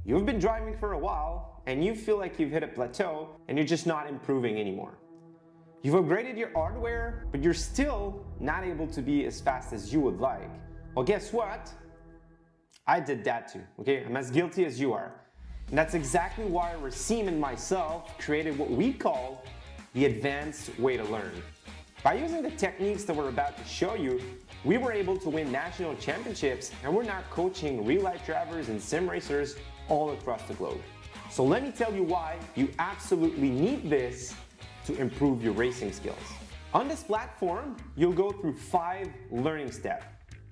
You've been driving for a while and you feel like you've hit a plateau and you're just not improving anymore. You've upgraded your hardware, but you're still not able to be as fast as you would like. Well, guess what? I did that too, okay? I'm as guilty as you are. And that's exactly why Racine and myself created what we call the advanced way to learn. By using the techniques that we're about to show you, we were able to win national championships, and we're now coaching real-life drivers and sim racers all across the globe. So let me tell you why you absolutely need this to improve your racing skills. On this platform, you'll go through 5 learning steps.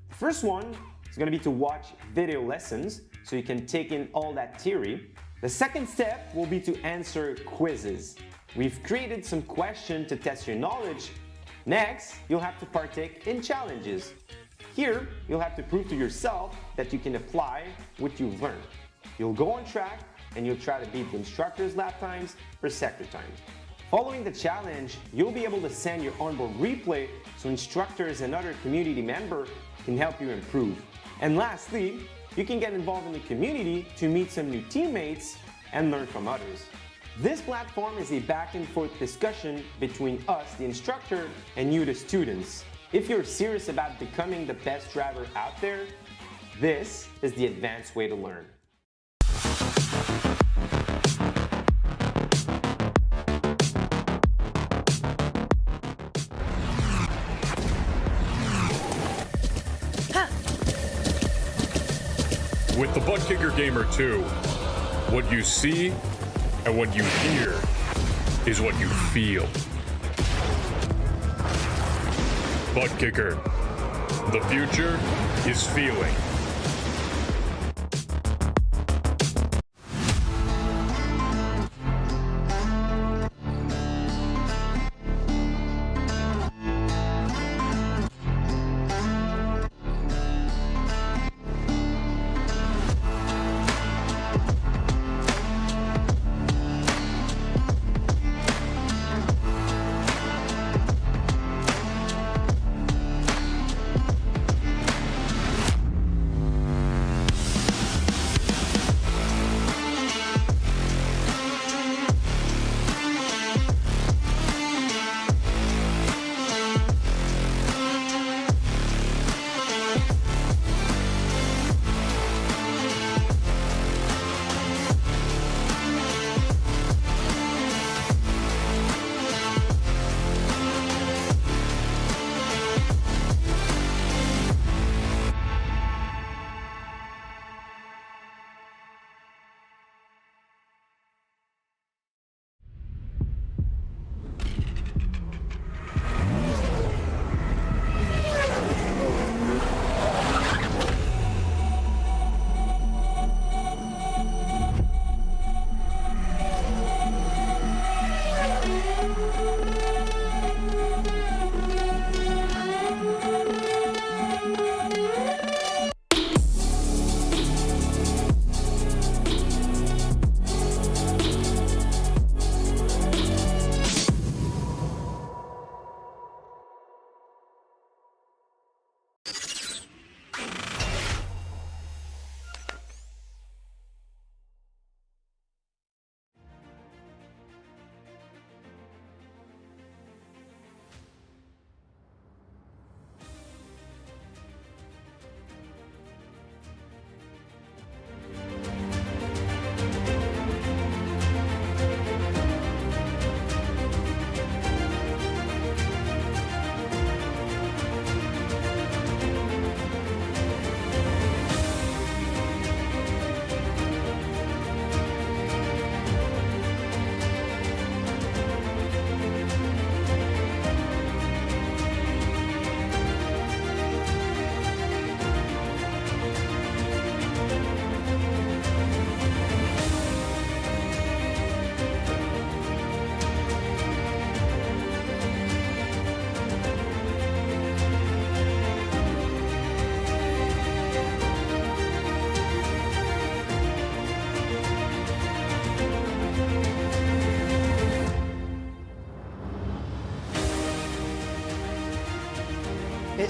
The first one is going to be to watch video lessons so you can take in all that theory. The second step will be to answer quizzes. We've created some questions to test your knowledge. Next, you'll have to partake in challenges. Here, you'll have to prove to yourself that you can apply what you've learned. You'll go on track and you'll try to beat the instructor's lap times or sector times. Following the challenge, you'll be able to send your onboard replay so instructors and other community members can help you improve. And lastly, you can get involved in the community to meet some new teammates and learn from others. This platform is a back and forth discussion between us, the instructor, and you, the students. If you're serious about becoming the best driver out there, this is the advanced way to learn. With the Butt Kicker Gamer 2, what you see and what you hear is what you feel. Butt Kicker. The future is feeling.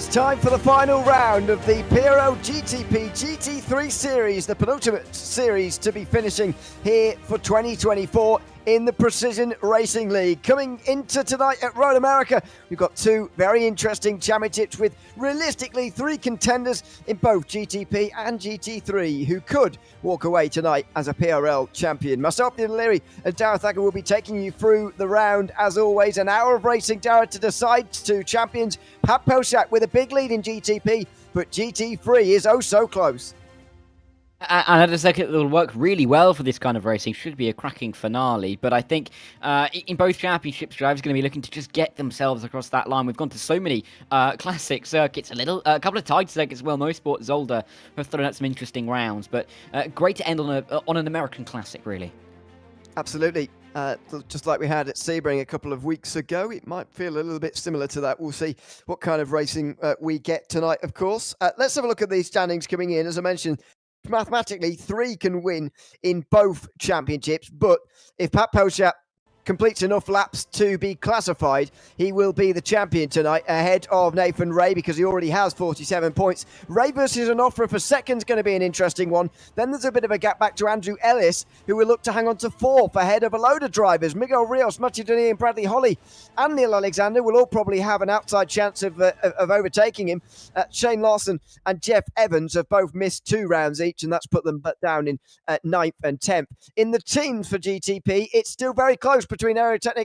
It's time for the final round of the PRL GTP GT3 series, the penultimate series to be finishing here for 2024 in the Precision Racing League. Coming into tonight at Road America, we've got two very interesting championships with realistically three contenders in both GTP and GT3 who could walk away tonight as a PRL champion. Myself, Ian Leary, and Darragh Thacker will be taking you through the round. As always, an hour of racing, Darragh, to decide two champions. Pat Pelchak with a big lead in GTP, but GT3 is oh so close. And I just think it will work really well for this kind of racing. Should be a cracking finale. But I think in both championships, drivers are going to be looking to just get themselves across that line. We've gone to so many classic circuits, a couple of tight circuits as well. Motorsport Zolder have thrown out some interesting rounds. But great to end on an American classic, really. Absolutely. Just like we had at Sebring a couple of weeks ago, it might feel a little bit similar to that. We'll see what kind of racing we get tonight, of course. Let's have a look at these standings coming in. As I mentioned, mathematically, three can win in both championships, but if Pat Pelchak completes enough laps to be classified, he will be the champion tonight ahead of Nathan Ray because he already has 47 points. Ray versus an offer for second is going to be an interesting one. Then there's a bit of a gap back to Andrew Ellis, who will look to hang on to fourth ahead of a load of drivers. Miguel Rios, Matthew Denis and Bradley Holly and Neil Alexander will all probably have an outside chance of overtaking him. Shane Larson and Jeff Evans have both missed 2 rounds each, and that's put them down in 9th and 10th. In the teams for GTP, it's still very close between Aerokinetics,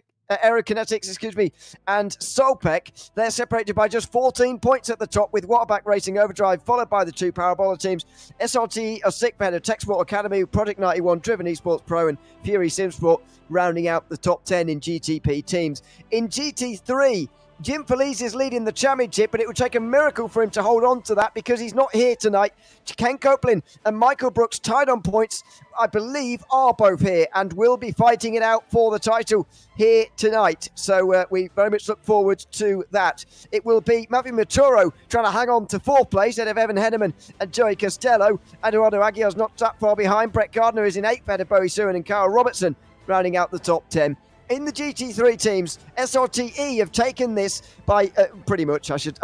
and Solpec. They're separated by just 14 points at the top, with Waterback Racing Overdrive followed by the 2 Parabola teams. SRT are sick ahead of Tech Sport Academy, Project 91, Driven Esports Pro and Fury Simsport rounding out the top 10 in GTP teams. In GT3, Jim Felice is leading the championship, but it would take a miracle for him to hold on to that because he's not here tonight. Ken Copeland and Michael Brooks, tied on points, I believe, are both here and will be fighting it out for the title here tonight. So we very much look forward to that. It will be Matthew Maturo trying to hang on to 4th place ahead of Evan Henneman and Joey Costello. Eduardo Aguiar's not that far behind. Brett Gardner is in 8th ahead of Bowie Surin and Kyle Robertson, rounding out the top 10. In the GT3 teams, SRTE have taken this by pretty much. I should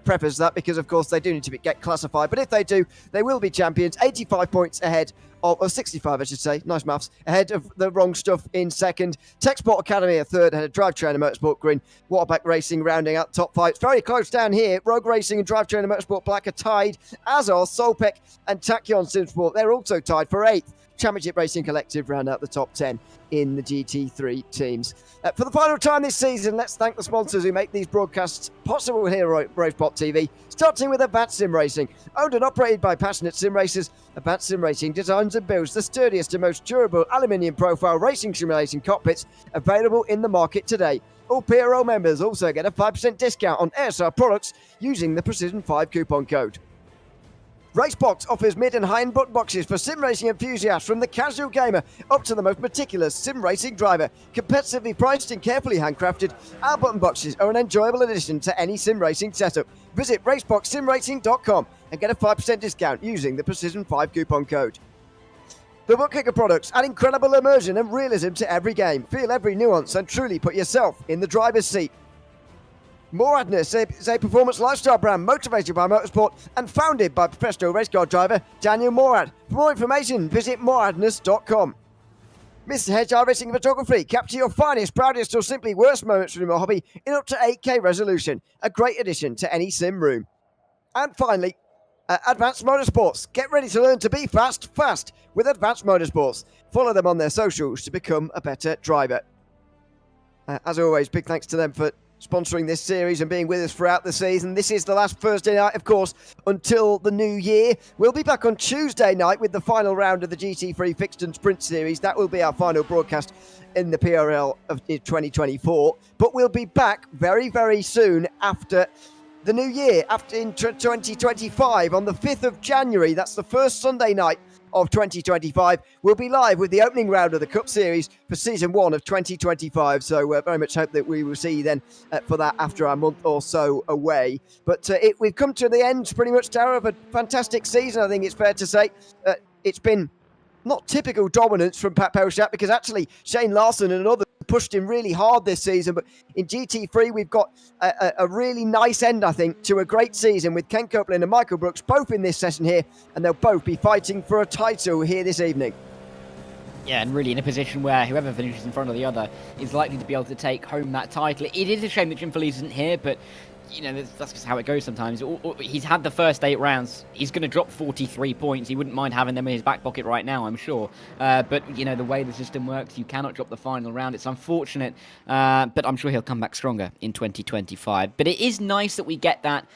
preface that because, of course, they do need to get classified. But if they do, they will be champions. 85 points ahead of, or 65, I should say. Nice maths. Ahead of the wrong stuff in second. Tech Sport Academy are third ahead of Drivetrain and Motorsport Green. Waterback Racing rounding out top 5. It's very close down here. Rogue Racing and Drivetrain and Motorsport Black are tied, as are Solpec and Tachyon Simsport. They're also tied for 8th. Championship Racing Collective round out the top 10 in the GT3 teams. For the final time this season, let's thank the sponsors who make these broadcasts possible here at RaceSpotTV, starting with Advanced Sim Racing. Owned and operated by passionate sim racers, Advanced Sim Racing designs and builds the sturdiest and most durable aluminium profile racing simulation cockpits available in the market today. All PRO members also get a 5% discount on ASR products using the Precision 5 coupon code. Racebox offers mid and high-end button boxes for sim racing enthusiasts, from the casual gamer up to the most meticulous sim racing driver. Competitively priced and carefully handcrafted, our button boxes are an enjoyable addition to any sim racing setup. Visit raceboxsimracing.com and get a 5% discount using the Precision 5 coupon code. The Bookkicker products add incredible immersion and realism to every game. Feel every nuance and truly put yourself in the driver's seat. Moradness is a performance lifestyle brand motivated by motorsport and founded by professional race car driver Daniel Morad. For more information, visit moradness.com. Mr. Hedge iRacing Photography. Capture your finest, proudest or simply worst moments from your hobby in up to 8K resolution. A great addition to any sim room. And finally, Advanced Motorsports. Get ready to learn to be fast with Advanced Motorsports. Follow them on their socials to become a better driver. As always, big thanks to them for sponsoring this series and being with us throughout the season. This is the last Thursday night, of course, until the new year. We'll be back on Tuesday night with the final round of the GT3 Fixed and Sprint Series. That will be our final broadcast in the PRL of 2024. But we'll be back very, very soon after the new year, after in 2025, on the 5th of January. That's the first Sunday night of 2025. We'll be live with the opening round of the Cup Series for Season 1 of 2025. So very much hope that we will see you then for that after our month or so away. But we've come to the end pretty much, Darragh, of a fantastic season, I think it's fair to say. It's been not typical dominance from Pat Pelchak, because actually Shane Larson and others pushed him really hard this season. But in GT3, we've got a really nice end, I think, to a great season with Ken Copeland and Michael Brooks both in this session here, and they'll both be fighting for a title here this evening. Yeah, and really in a position where whoever finishes in front of the other is likely to be able to take home that title. It is a shame that Jim Felice isn't here, but you know, that's just how it goes sometimes. He's had the first 8 rounds. He's going to drop 43 points. He wouldn't mind having them in his back pocket right now, I'm sure. But, you know, the way the system works, you cannot drop the final round. It's unfortunate, but I'm sure he'll come back stronger in 2025. But it is nice that we get that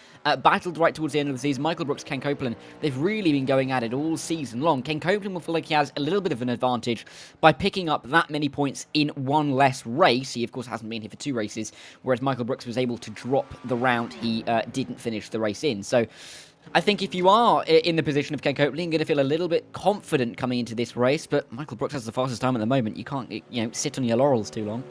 battled right towards the end of the season. Michael Brooks, Ken Copeland, they've really been going at it all season long. Ken Copeland will feel like he has a little bit of an advantage by picking up that many points in one less race. He, of course, hasn't been here for 2 races, whereas Michael Brooks was able to drop the round he didn't finish the race in. So I think if you are in the position of Ken Copeland, you're going to feel a little bit confident coming into this race, but Michael Brooks has the fastest time at the moment. You can't, you know, sit on your laurels too long.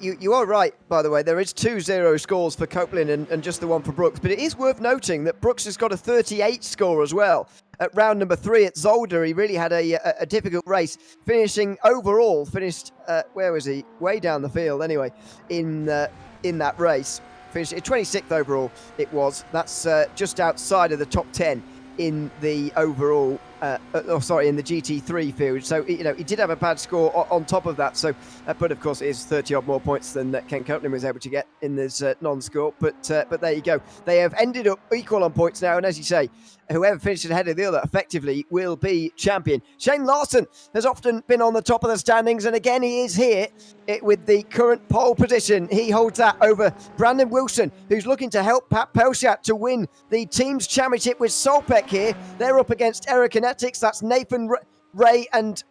You are right, by the way. There is 2 0 scores for Copeland and just the one for Brooks. But it is worth noting that Brooks has got a 38 score as well. At round number 3 at Zolder, he really had a difficult race. Finished, where was he? Way down the field anyway, in that race. Finished 26th overall, it was. That's just outside of the top 10 in the overall, in the GT3 field. So, you know, he did have a bad score on top of that. So, but of course, it is 30-odd more points than Ken Copeland was able to get in this non-score. But there you go. They have ended up equal on points now. And as you say, whoever finishes ahead of the other effectively will be champion. Shane Larson has often been on the top of the standings, and again he is here with the current pole position. He holds that over Brandon Wilson, who's looking to help Pat Pelchat to win the team's championship with Solpec here. They're up against Aerokinetics. That's Nathan Ray and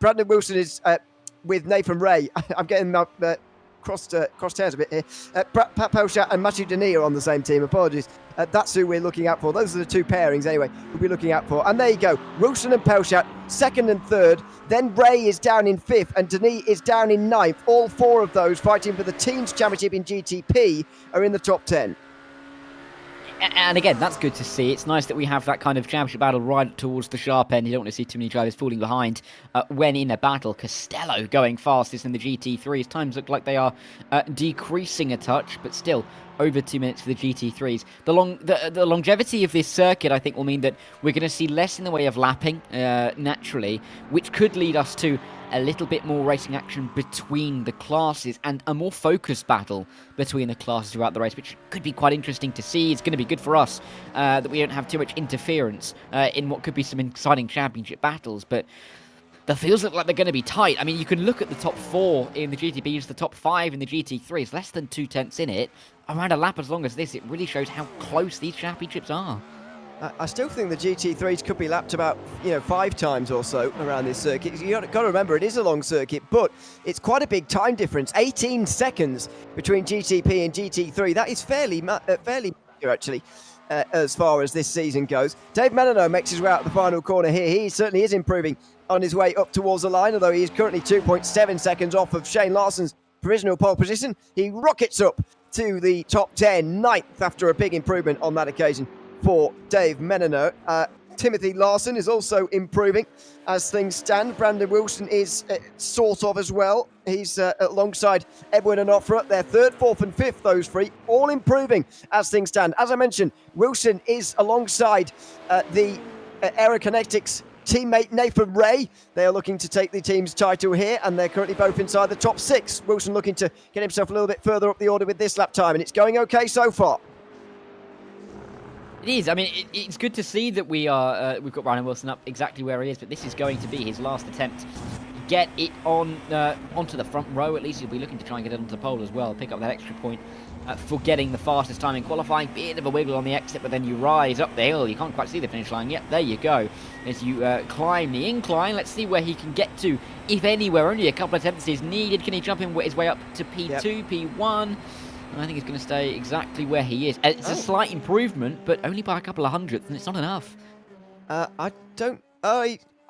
Brandon Wilson is with Nathan Ray. I'm getting crossed hairs a bit here. Pat Pelchat and Matthew Denis are on the same team. Apologies. That's who we're looking out for. Those are the 2 pairings anyway we'll be looking out for. And there you go. Wilson and Pelchat, 2nd and 3rd. Then Ray is down in 5th and Denis is down in 9th. All 4 of those fighting for the team's championship in GTP are in the top 10. And again, that's good to see. It's nice that we have that kind of championship battle right towards the sharp end. You don't want to see too many drivers falling behind when in a battle. Costello going fastest in the GT3. His times look like they are decreasing a touch, but still over 2 minutes for the GT3s. The longevity of this circuit, I think, will mean that we're going to see less in the way of lapping, naturally, which could lead us to a little bit more racing action between the classes and a more focused battle between the classes throughout the race, which could be quite interesting to see. It's going to be good for us that we don't have too much interference in what could be some exciting championship battles, but the fields look like they're going to be tight. I mean, you can look at the top 4 in the GTPs, the top 5 in the GT3s, less than 2/10 in it. Around a lap as long as this, it really shows how close these championships are. I still think the GT3s could be lapped about 5 times or so around this circuit. You've got to remember, it is a long circuit, but it's quite a big time difference. 18 seconds between GTP and GT3. That is fairly major, actually, as far as this season goes. Dave Menino makes his way out the final corner here. He certainly is improving on his way up towards the line, although he is currently 2.7 seconds off of Shane Larson's provisional pole position. He rockets up to the top 10, 9th after a big improvement on that occasion for Dave Menino. Timothy Larson is also improving as things stand. Brandon Wilson is sort of as well. He's alongside Edwin and Onofre. They're 3rd, 4th and 5th, those 3, all improving as things stand. As I mentioned, Wilson is alongside the Aerokinetics teammate Nathan Ray. They are looking to take the team's title here, and they're currently both inside the top 6. Wilson looking to get himself a little bit further up the order with this lap time, and it's going okay so far. It is. I mean, it's good to see that we've got Ryan Wilson up exactly where he is, but this is going to be his last attempt to get it onto the front row. At least he'll be looking to try and get it onto the pole as well, pick up that extra point for getting the fastest time in qualifying. Bit of a wiggle on the exit, but then you rise up the hill. You can't quite see the finish line yet. There you go. As you climb the incline, let's see where he can get to, if anywhere. Only a couple of attempts is needed. Can he jump in his way up to P2, P1? I think he's going to stay exactly where he is. It's a slight improvement, but only by a couple of hundredths, and it's not enough.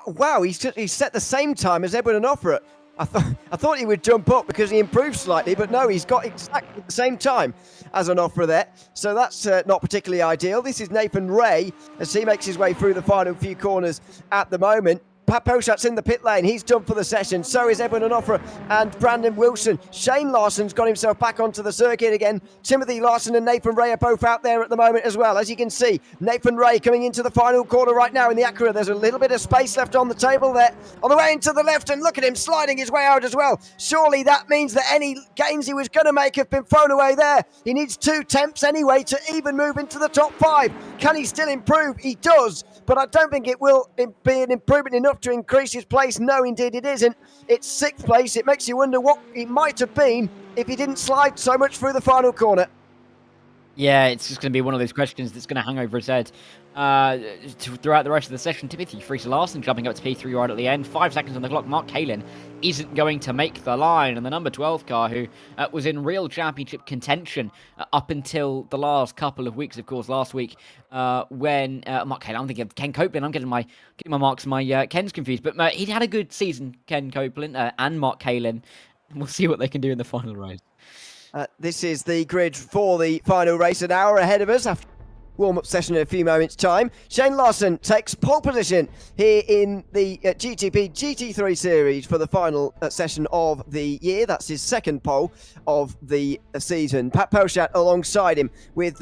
Wow, he's set the same time as Edwin and Onofre. I thought he would jump up because he improved slightly, but no, he's got exactly the same time as Onofre there. So that's not particularly ideal. This is Nathan Ray as he makes his way through the final few corners at the moment. Pat Poshat's in the pit lane. He's done for the session. So is Edwin Onofre and Brandon Wilson. Shane Larson's got himself back onto the circuit again. Timothy Larson and Nathan Ray are both out there at the moment as well. As you can see, Nathan Ray coming into the final corner right now in the Acura. There's a little bit of space left on the table there. On the way into the left, and look at him sliding his way out as well. Surely that means that any gains he was going to make have been thrown away there. He needs 2 temps anyway to even move into the top 5. Can he still improve? He does, but I don't think it will be an improvement enough to increase his place. No, indeed it isn't. It's 6th place. It makes you wonder what he might have been if he didn't slide so much through the final corner. Yeah, it's just going to be one of those questions that's going to hang over his head throughout the rest of the session. Timothy Larson jumping up to P3 right at the end. 5 seconds on the clock. Mark Kalin isn't going to make the line. And the number 12 car, who was in real championship contention up until the last couple of weeks, of course, last week, when Mark Kalin, I'm thinking of Ken Copeland. I'm getting my marks, my Ken's confused. But he had a good season, Ken Copeland and Mark Kalin. We'll see what they can do in the final race. This is the grid for the final race, an hour ahead of us after warm-up session in a few moments' time. Shane Larson takes pole position here in the GTP GT3 series for the final session of the year. That's his 2nd pole of the season. Pat Poshat alongside him with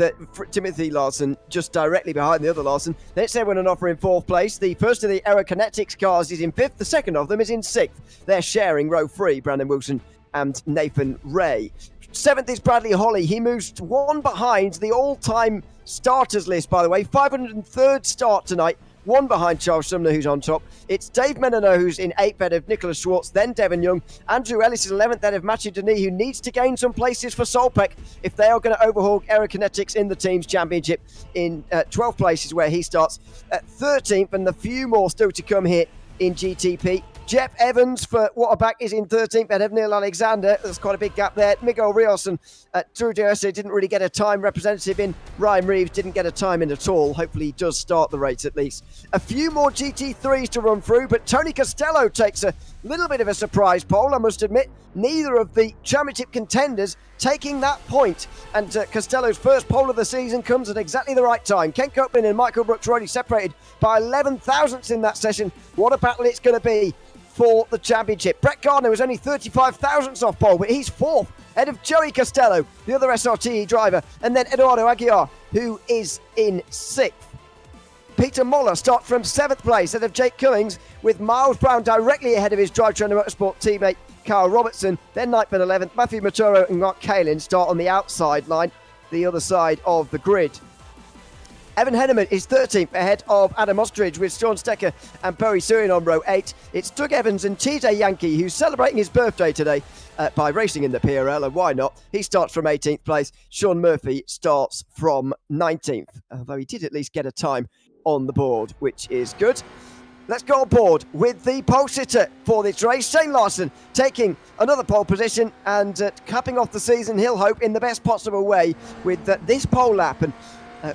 Timothy Larson just directly behind the other Larson. Then it's Edwin Onofre in 4th place. The first of the Aerokinetics cars is in 5th. The second of them is in 6th. They're sharing row 3, Brandon Wilson and Nathan Ray. 7th is Bradley Holly. He moves 1 behind the all-time starters list, by the way. 503rd start tonight. 1 behind Charles Sumner, who's on top. It's Dave Menino, who's in 8th ahead of Nicholas Schwartz, then Devon Young. Andrew Ellis is 11th ahead of Matthew Denis, who needs to gain some places for Solpec if they are going to overhaul Aerokinetics in the team's championship. In 12th place is where he starts. At 13th, and a few more still to come here in GTP. Jeff Evans for Waterback is in 13th ahead of Neil Alexander. There's quite a big gap there. Miguel Rios and Drew Diose didn't really get a time representative in. Ryan Reeves didn't get a time in at all. Hopefully he does start the race at least. A few more GT3s to run through, but Tony Costello takes a little bit of a surprise pole, I must admit. Neither of the championship contenders taking that point. And Costello's first pole of the season comes at exactly the right time. Ken Copeland and Michael Brooks already separated by 11 thousandths in that session. What a battle it's going to be for the championship. Brett Gardner was only 35 thousandths off pole, but he's 4th ahead of Joey Costello, the other SRTE driver, and then Eduardo Aguiar, who is in 6th. Peter Moller starts from 7th place ahead of Jake Cummings, with Miles Brown directly ahead of his Drivetrain Motorsport teammate Kyle Robertson. Then 9th and 11th, Matthew Maturo and Mark Kalin start on the outside line, the other side of the grid. Evan Henneman is 13th ahead of Adam Ostrich, with Sean Stecker and Bowie Surin on row 8. It's Doug Evans and TJ Yankee, who's celebrating his birthday today by racing in the PRL, and why not? He starts from 18th place. Sean Murphy starts from 19th, although he did at least get a time on the board, which is good. Let's go on board with the pole sitter for this race. Shane Larson taking another pole position and capping off the season, he'll hope, in the best possible way with this pole lap. And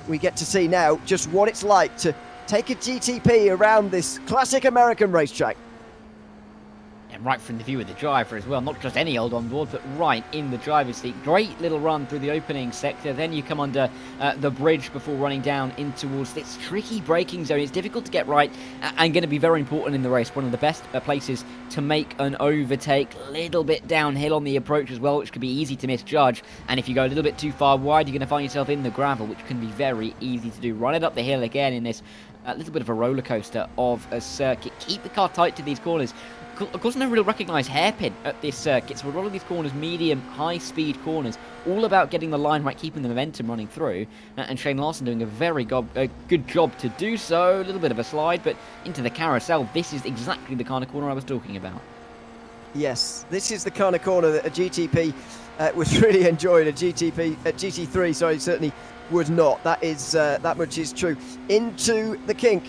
we get to see now just what it's like to take a GTP around this classic American racetrack. And right from the view of the driver as well, not just any old onboard, but right in the driver's seat. Great little run through the opening sector. Then you come under the bridge before running down in towards this tricky braking zone. It's difficult to get right and going to be very important in the race. One of the best places to make an overtake. A little bit downhill on the approach as well, which could be easy to misjudge. And if you go a little bit too far wide, you're going to find yourself in the gravel, which can be very easy to do. Run it up the hill again in this little bit of a roller coaster of a circuit. Keep the car tight to these corners. Of course, no real recognised hairpin at this circuit, so a lot of these corners, medium, high-speed corners, all about getting the line right, keeping the momentum running through, and Shane Larson doing a very good job to do so. A little bit of a slide, but into the carousel. This is exactly the kind of corner I was talking about. Yes, this is the kind of corner that a GTP was really enjoying. A GT3, certainly would not. That is that much is true. Into the kink.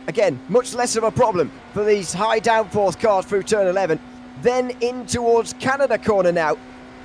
Again, much less of a problem for these high downforce cars through turn 11. Then in towards Canada corner now.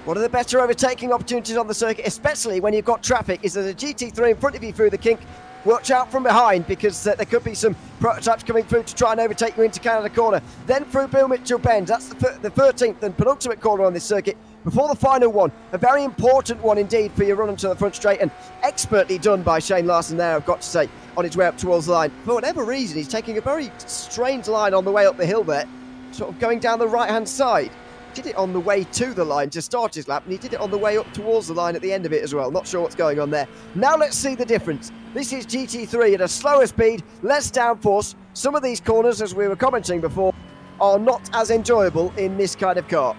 One of the better overtaking opportunities on the circuit, especially when you've got traffic, is that a GT3 in front of you through the kink. Watch out from behind, because there could be some prototypes coming through to try and overtake you into Canada corner. Then through Bill Mitchell Bend. That's the 13th and penultimate corner on this circuit. Before the final one, a very important one indeed for your run onto the front straight, and expertly done by Shane Larson there, I've got to say. on its way up towards the line. For whatever reason, he's taking a very strange line on the way up the hill there, sort of going down the right-hand side. Did it on the way to the line to start his lap, and he did it on the way up towards the line at the end of it as well. Not sure what's going on there. Now let's see the difference. This is GT3 at a slower speed, less downforce. Some of these corners, as we were commenting before, are not as enjoyable in this kind of car.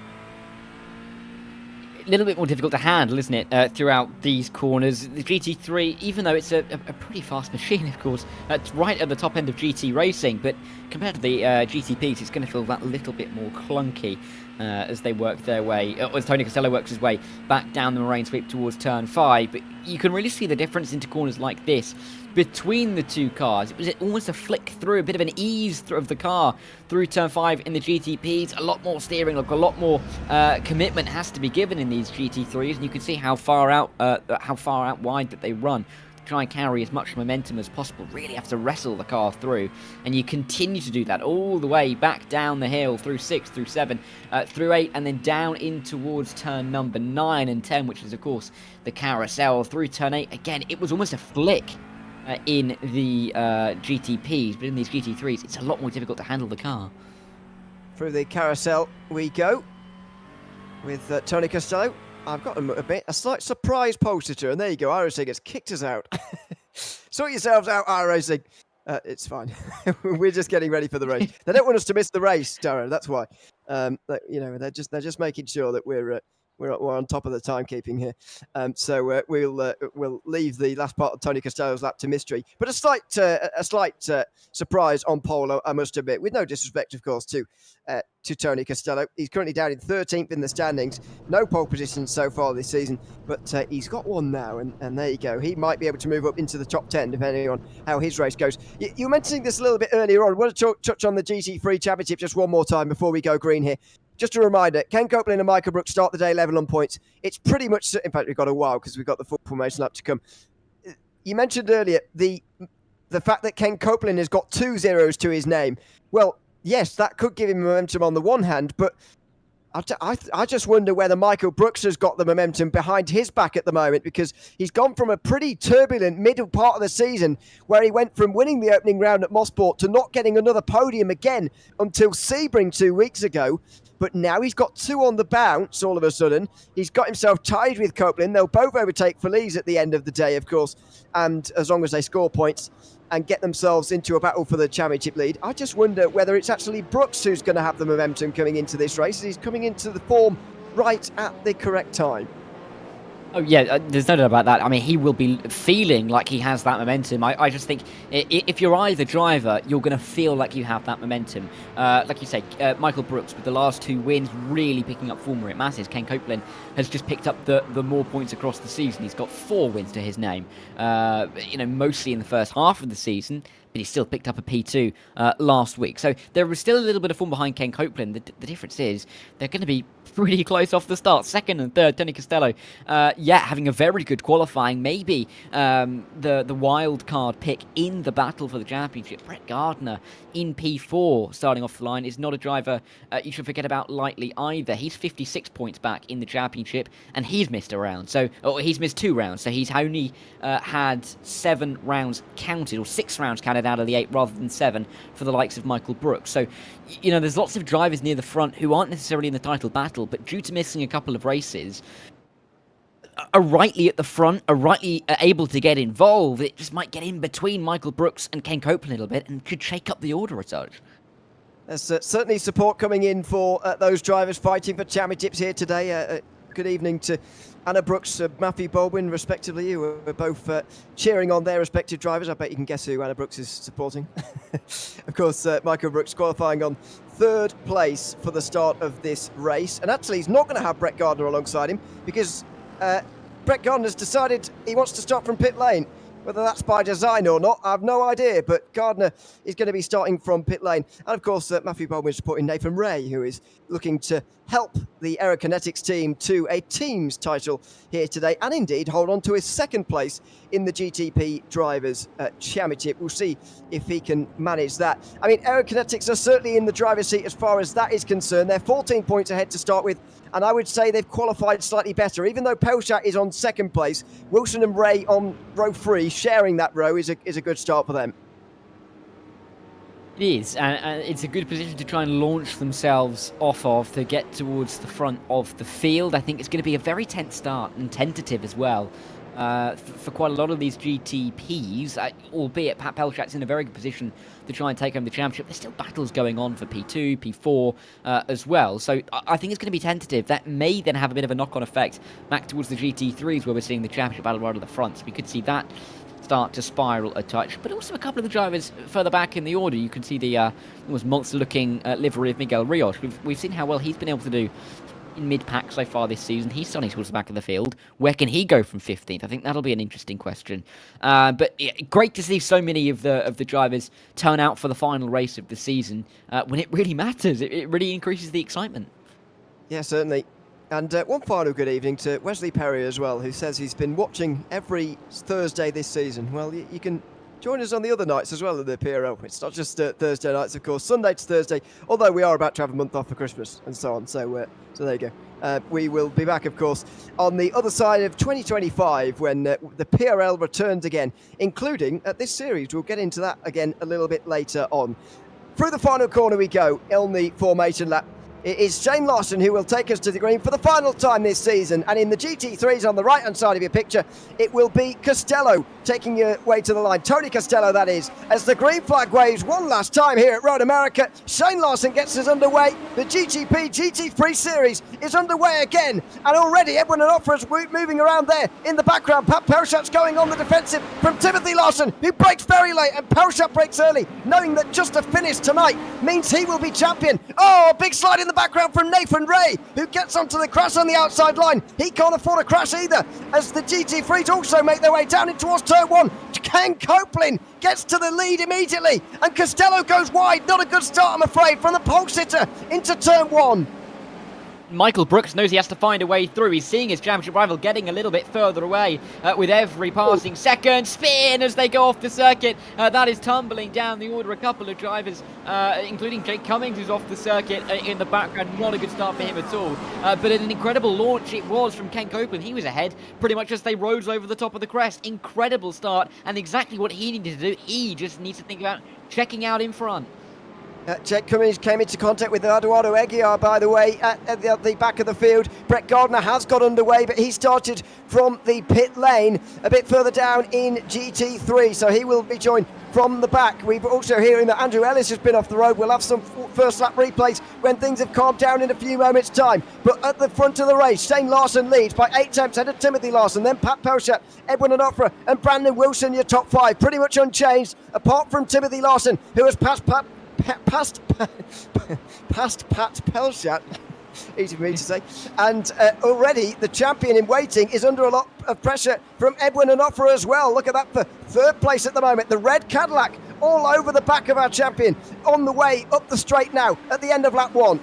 A little bit more difficult to handle, isn't it, throughout these corners. The GT3, even though it's a pretty fast machine, of course, it's right at the top end of GT racing, but compared to the GTPs, it's going to feel that little bit more clunky as they work their way, as Tony Costello works his way back down the moraine sweep towards turn 5. But you can really see the difference into corners like this between the two cars. It was almost a flick through, a bit of an ease of the car through turn 5 in the GTPs. A lot more steering, a lot more commitment has to be given in these GT3s, and you can see how far out wide that they run. Try and carry as much momentum as possible, really have to wrestle the car through, and you continue to do that all the way back down the hill through 6, through 7, through 8, and then down in towards turn number 9 and 10, which is of course the carousel. Through turn 8 again, it was almost a flick in the GTPs, but in these GT3s it's a lot more difficult to handle the car. Through the carousel we go with Tony Costello. I've got a slight surprise poster, and there you go. iRacing has kicked us out. Sort yourselves out, iRacing. It's fine. We're just getting ready for the race. They don't want us to miss the race, Darren. That's why. They're just making sure that we're on top of the timekeeping here. So we'll leave the last part of Tony Costello's lap to mystery. But a slight surprise on pole, I must admit, with no disrespect, of course, to Tony Costello. He's currently down in 13th in the standings. No pole position so far this season, but he's got one now, and there you go. He might be able to move up into the top 10, depending on how his race goes. You were mentioning this a little bit earlier on. I want to touch on the GT3 Championship just one more time before we go green here. Just a reminder, Ken Copeland and Michael Brooks start the day level on points. It's pretty much, in fact, we've got a while because we've got the full formation lap to come. You mentioned earlier the fact that Ken Copeland has got 2 zeros to his name. Well, yes, that could give him momentum on the one hand, but I just wonder whether Michael Brooks has got the momentum behind his back at the moment, because he's gone from a pretty turbulent middle part of the season where he went from winning the opening round at Mosport to not getting another podium again until Sebring 2 weeks ago. But now he's got 2 on the bounce all of a sudden. He's got himself tied with Copeland. They'll both overtake Feliz at the end of the day, of course, and as long as they score points and get themselves into a battle for the championship lead. I just wonder whether it's actually Brooks who's going to have the momentum coming into this race. He's coming into the form right at the correct time. Oh, yeah, there's no doubt about that. I mean, he will be feeling like he has that momentum. I just think if you're either driver, you're going to feel like you have that momentum. Like you say, Michael Brooks, with the last 2 wins, really picking up form where it matters. Ken Copeland has just picked up the more points across the season. He's got 4 wins to his name, mostly in the first half of the season, but he still picked up a P2 last week. So there was still a little bit of form behind Ken Copeland. The difference is they're going to be pretty close off the start. 2nd and 3rd, Tony Costello, having a very good qualifying. Maybe the wild card pick in the battle for the championship. Brett Gardner in P4 starting off the line is not a driver you should forget about lightly either. He's 56 points back in the championship, and he's missed a round. He's missed 2 rounds. So he's only had 7 rounds counted, or 6 rounds counted out of the 8 rather than 7 for the likes of Michael Brooks. So, there's lots of drivers near the front who aren't necessarily in the title battle, but due to missing a couple of races, are rightly at the front, are rightly able to get involved. It just might get in between Michael Brooks and Ken Copeland a little bit and could shake up the order a touch. There's certainly support coming in for those drivers fighting for championships here today. Good evening to Anna Brooks, Matthew Baldwin, respectively, who are both cheering on their respective drivers. I bet you can guess who Anna Brooks is supporting. Of course, Michael Brooks qualifying on 3rd place for the start of this race. And actually, he's not going to have Brett Gardner alongside him, because Brett Gardner's decided he wants to start from pit lane. Whether that's by design or not, I have no idea, but Gardner is going to be starting from pit lane. And of course, Matthew Baldwin supporting Nathan Ray, who is looking to help the Aerokinetics team to a team's title here today, and indeed hold on to his 2nd place in the GTP Drivers' Championship. We'll see if he can manage that. I mean, Aerokinetics are certainly in the driver's seat as far as that is concerned. They're 14 points ahead to start with, and I would say they've qualified slightly better. Even though Pelchat is on 2nd place, Wilson and Ray on row 3 sharing that row is a good start for them. It is, and it's a good position to try and launch themselves off of to get towards the front of the field. I think it's going to be a very tense start and tentative as well for quite a lot of these GTPs, albeit Pat Pelchat's in a very good position to try and take home the championship. There's still battles going on for P2, P4 as well, so I think it's going to be tentative. That may then have a bit of a knock-on effect back towards the GT3s where we're seeing the championship battle right at the front, so we could see that start to spiral a touch, but also a couple of the drivers further back in the order. You can see the almost monster-looking livery of Miguel Rios. We've seen how well he's been able to do in mid-pack so far this season. He's starting towards the back of the field. Where can he go from 15th? I think that'll be an interesting question. But yeah, great to see so many of the drivers turn out for the final race of the season when it really matters. It really increases the excitement. Yeah, certainly. And one final good evening to Wesley Perry as well, who says he's been watching every Thursday this season. Well, you can join us on the other nights as well at the PRL. It's not just Thursday nights, of course, Sunday to Thursday, although we are about to have a month off for Christmas and so on. So there you go. We will be back, of course, on the other side of 2025 when the PRL returns again, including this series. We'll get into that again a little bit later on. Through the final corner we go on the formation lap. It is Shane Larson who will take us to the green for the final time this season. And in the GT3s on the right-hand side of your picture, it will be Costello taking your way to the line. Tony Costello, that is, as the green flag waves one last time here at Road America. Shane Larson gets us underway. The GTP GT3 series is underway again. And already Edwin Onofre's moving around there in the background. Pat Pelchat's going on the defensive from Timothy Larson, who breaks very late, and Pelchat breaks early, knowing that just a finish tonight means he will be champion. Oh, a big slide in the background from Nathan Ray, who gets onto the crash on the outside line. He can't afford a crash either, as the GT3s also make their way down in towards turn one. Ken Copeland gets to the lead immediately, and Costello goes wide. Not a good start, I'm afraid, from the pole sitter into turn one. Michael Brooks knows he has to find a way through. He's seeing his championship rival getting a little bit further away with every passing second. Spin as they go off the circuit. That is tumbling down the order. A couple of drivers, including Jake Cummings, who's off the circuit in the background. Not a good start for him at all. But an incredible launch it was from Ken Copeland. He was ahead pretty much as they rose over the top of the crest. Incredible start, and exactly what he needed to do. He just needs to think about checking out in front. Jake Cummings came into contact with Eduardo Eguiar, by the way, at the back of the field. Brett Gardner has got underway, but he started from the pit lane a bit further down in GT3, so he will be joined from the back. We've also hearing that Andrew Ellis has been off the road. We'll have some first lap replays when things have calmed down in a few moments' time. But at the front of the race, Shane Larson leads by 8 tenths ahead of Timothy Larson, then Pat Pelchat, Edwin Onofre and Brandon Wilson, your top 5, pretty much unchanged, apart from Timothy Larson, who has passed Pat Pelchat, easy for me to say, and already the champion in waiting is under a lot of pressure from Edwin Onofre as well. Look at that for third place at the moment. The red Cadillac all over the back of our champion, on the way up the straight now at the end of lap 1.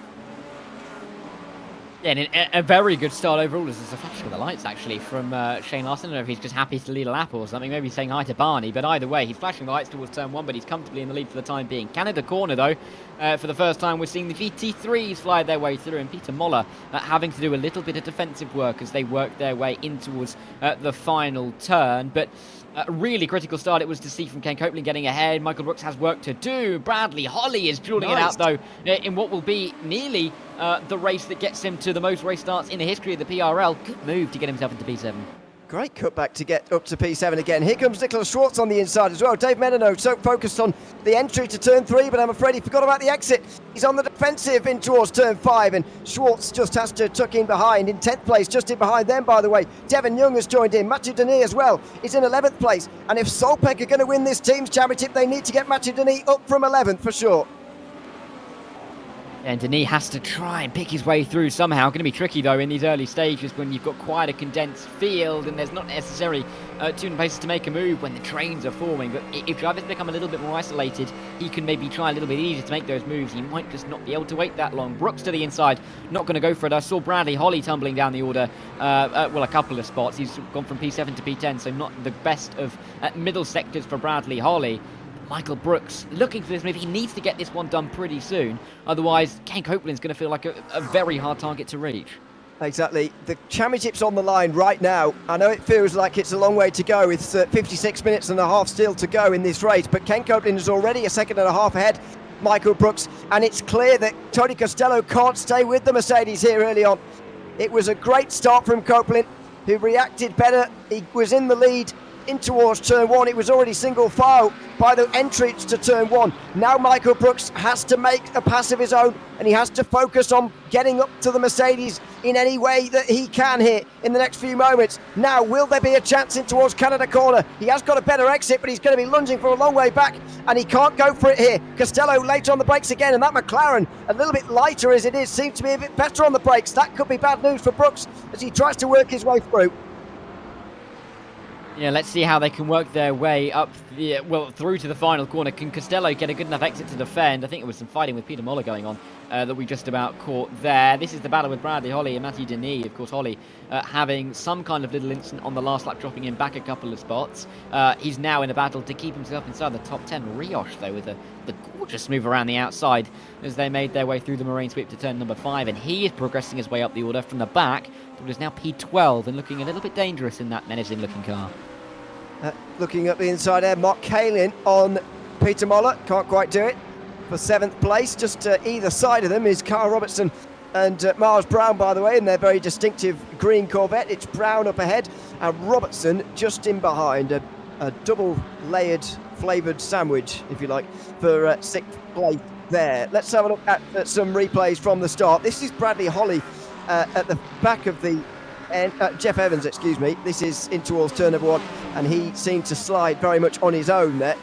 Yeah, and a very good start overall. There's a flashing of the lights, actually, from Shane Larson. I don't know if he's just happy to lead a lap or something. Maybe he's saying hi to Barney. But either way, he's flashing the lights towards turn 1, but he's comfortably in the lead for the time being. Canada corner, though, for the first time, we're seeing the GT3s fly their way through. And Peter Moller having to do a little bit of defensive work as they work their way in towards the final turn. But a really critical start it was to see from Ken Copeland getting ahead. Michael Brooks has work to do. Bradley Holly is dueling it out, though, in what will be nearly the race that gets him to the most race starts in the history of the PRL. Good move to get himself into P7. Great cutback to get up to P7 again. Here comes Nicholas Schwartz on the inside as well. Dave Menino so focused on the entry to turn 3, but I'm afraid he forgot about the exit. He's on the defensive in towards turn 5, and Schwartz just has to tuck in behind. In 10th place, just in behind them, by the way, Devon Young has joined in. Mathieu Denis as well is in 11th place. And if Solpec are going to win this team's championship, they need to get Mathieu Denis up from 11th for sure. And Denis has to try and pick his way through somehow. Going to be tricky, though, in these early stages when you've got quite a condensed field and there's not necessarily too many places to make a move when the trains are forming. But if drivers become a little bit more isolated, he can maybe try a little bit easier to make those moves. He might just not be able to wait that long. Brooks to the inside, not going to go for it. I saw Bradley Holly tumbling down the order, well, a couple of spots. He's gone from P7 to P10, so not the best of middle sectors for Bradley Holly. Michael Brooks looking for this move. He needs to get this one done pretty soon. Otherwise, Ken Copeland's going to feel like a very hard target to reach. Exactly. The championship's on the line right now. I know it feels like it's a long way to go with 56 minutes and a half still to go in this race, but Ken Copeland is already a second and a half ahead, Michael Brooks, and it's clear that Tony Costello can't stay with the Mercedes here early on. It was a great start from Copeland, who reacted better. He was in the lead in towards turn one. It was already single file by the entry to turn one. Now Michael Brooks has to make a pass of his own, and he has to focus on getting up to the Mercedes in any way that he can here in the next few moments. Now, will there be a chance in towards Canada corner? He has got a better exit, but he's going to be lunging for a long way back, and he can't go for it here. Costello late on the brakes again, and that McLaren, a little bit lighter as it is, seems to be a bit better on the brakes. That could be bad news for Brooks as he tries to work his way through. Yeah, let's see how they can work their way up, through to the final corner. Can Costello get a good enough exit to defend? I think there was some fighting with Peter Moller going on that we just about caught there. This is the battle with Bradley Holly and Matthew Denis. Of course, Holly having some kind of little incident on the last lap, dropping him back a couple of spots. He's now in a battle to keep himself inside the top 10. Rioche, though, with the gorgeous move around the outside as they made their way through the Marine Sweep to turn number 5. And he is progressing his way up the order from the back. It is now P12 and looking a little bit dangerous in that menacing-looking car. Looking up the inside there, Mark Kalin on Peter Moller, can't quite do it for 7th place. Just either side of them is Carl Robertson and Miles Brown, by the way, in their very distinctive green Corvette. It's Brown up ahead and Robertson just in behind, a double layered flavoured sandwich, if you like, for 6th place there. Let's have a look at some replays from the start. This is Bradley Holly at the back of the Jeff Evans, excuse me. This is in towards turn number 1, and he seemed to slide very much on his own there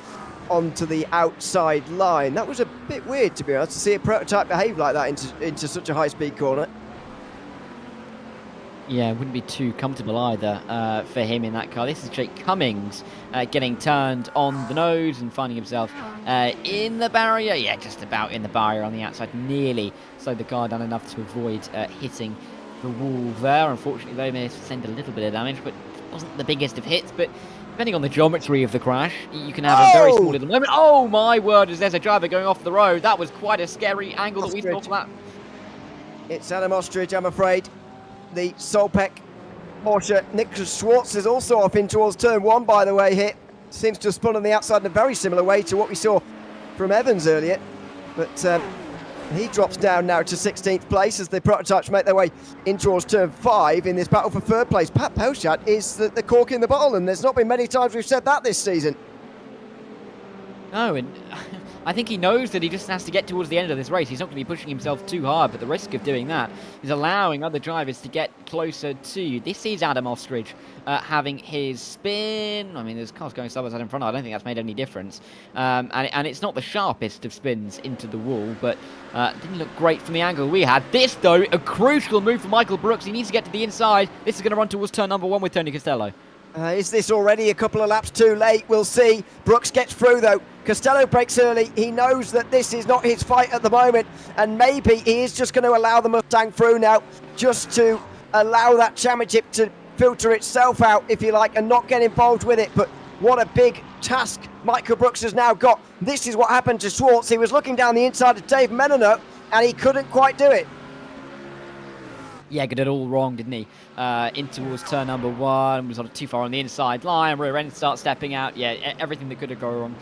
onto the outside line. That was a bit weird, to be honest, to see a prototype behave like that into such a high-speed corner. Yeah, it wouldn't be too comfortable either for him in that car. This is Jake Cummings getting turned on the nose and finding himself in the barrier. Yeah, just about in the barrier on the outside. Nearly slowed the car down enough to avoid hitting the wall there. Unfortunately, they may sustained a little bit of damage, but it wasn't the biggest of hits. But depending on the geometry of the crash, you can have a very small little moment. Oh my word, as there's a driver going off the road. That was quite a scary angle that we saw for that. It's Adam Ostrich, I'm afraid. The Solpec Porsche. Nicholas Schwartz is also off in towards turn 1, by the way, here. Seems to have spun on the outside in a very similar way to what we saw from Evans earlier. But he drops down now to 16th place as the prototypes make their way in towards turn 5 in this battle for 3rd place. Pat Pochat is the cork in the bottle, and there's not been many times we've said that this season. No, and I think he knows that he just has to get towards the end of this race. He's not going to be pushing himself too hard, but the risk of doing that is allowing other drivers to get closer to you. This is Adam Ostrich having his spin. I mean, there's cars going side by side in front. I don't think that's made any difference. And it's not the sharpest of spins into the wall, but didn't look great from the angle we had. This, though, a crucial move for Michael Brooks. He needs to get to the inside. This is going to run towards turn number 1 with Tony Costello. Is this already a couple of laps too late? We'll see. Brooks gets through, though. Costello breaks early. He knows that this is not his fight at the moment, and maybe he is just going to allow the Mustang through now, just to allow that championship to filter itself out, if you like, and not get involved with it. But what a big task Michael Brooks has now got. This is what happened to Schwartz. He was looking down the inside of Dave Menino, and he couldn't quite do it. Yeah, got it all wrong, didn't he? In towards turn number 1, was sort of too far on the inside line, rear end start stepping out. Yeah, everything that could have gone wrong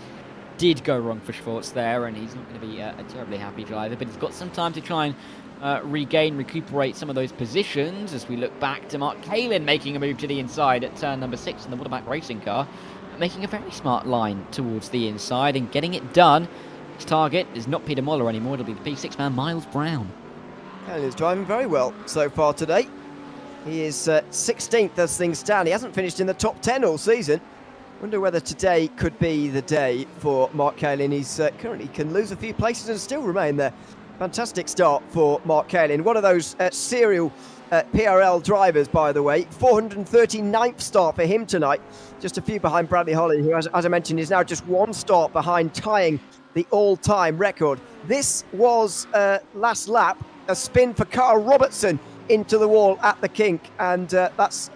did go wrong for Schwartz there, and he's not going to be a terribly happy driver, but he's got some time to try and recuperate some of those positions as we look back to Mark Kalin making a move to the inside at turn number 6 in the Waterback racing car, making a very smart line towards the inside and getting it done. His target is not Peter Moller anymore, it'll be the P6 man Miles Brown. Kalin is driving very well so far today. He is 16th as things stand. He hasn't finished in the top 10 all season. Wonder whether today could be the day for Mark Kalin. He's currently can lose a few places and still remain there. Fantastic start for Mark Kalin. One of those serial PRL drivers, by the way. 439th start for him tonight. Just a few behind Bradley Holly, who, as I mentioned, is now just 1 start behind tying the all-time record. This was last lap, a spin for Carl Robertson into the wall at the kink, and that's,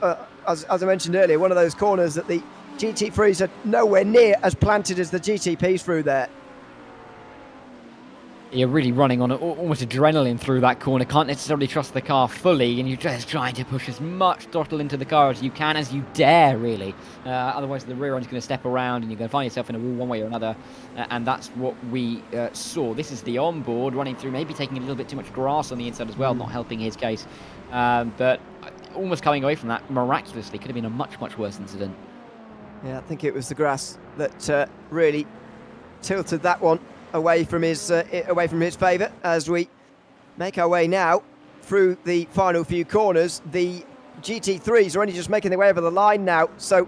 as I mentioned earlier, one of those corners that the GT3s are nowhere near as planted as the GTPs through there. You're really running on almost adrenaline through that corner. Can't necessarily trust the car fully, and you're just trying to push as much throttle into the car as you can, as you dare, really. Otherwise, the rear end's going to step around, and you're going to find yourself in a wall one way or another. And that's what we saw. This is the onboard running through, maybe taking a little bit too much grass on the inside as well, not helping his case. But almost coming away from that miraculously. Could have been a much, much worse incident. Yeah, I think it was the grass that really tilted that one away from his favour. As we make our way now through the final few corners, the GT3s are only just making their way over the line now, so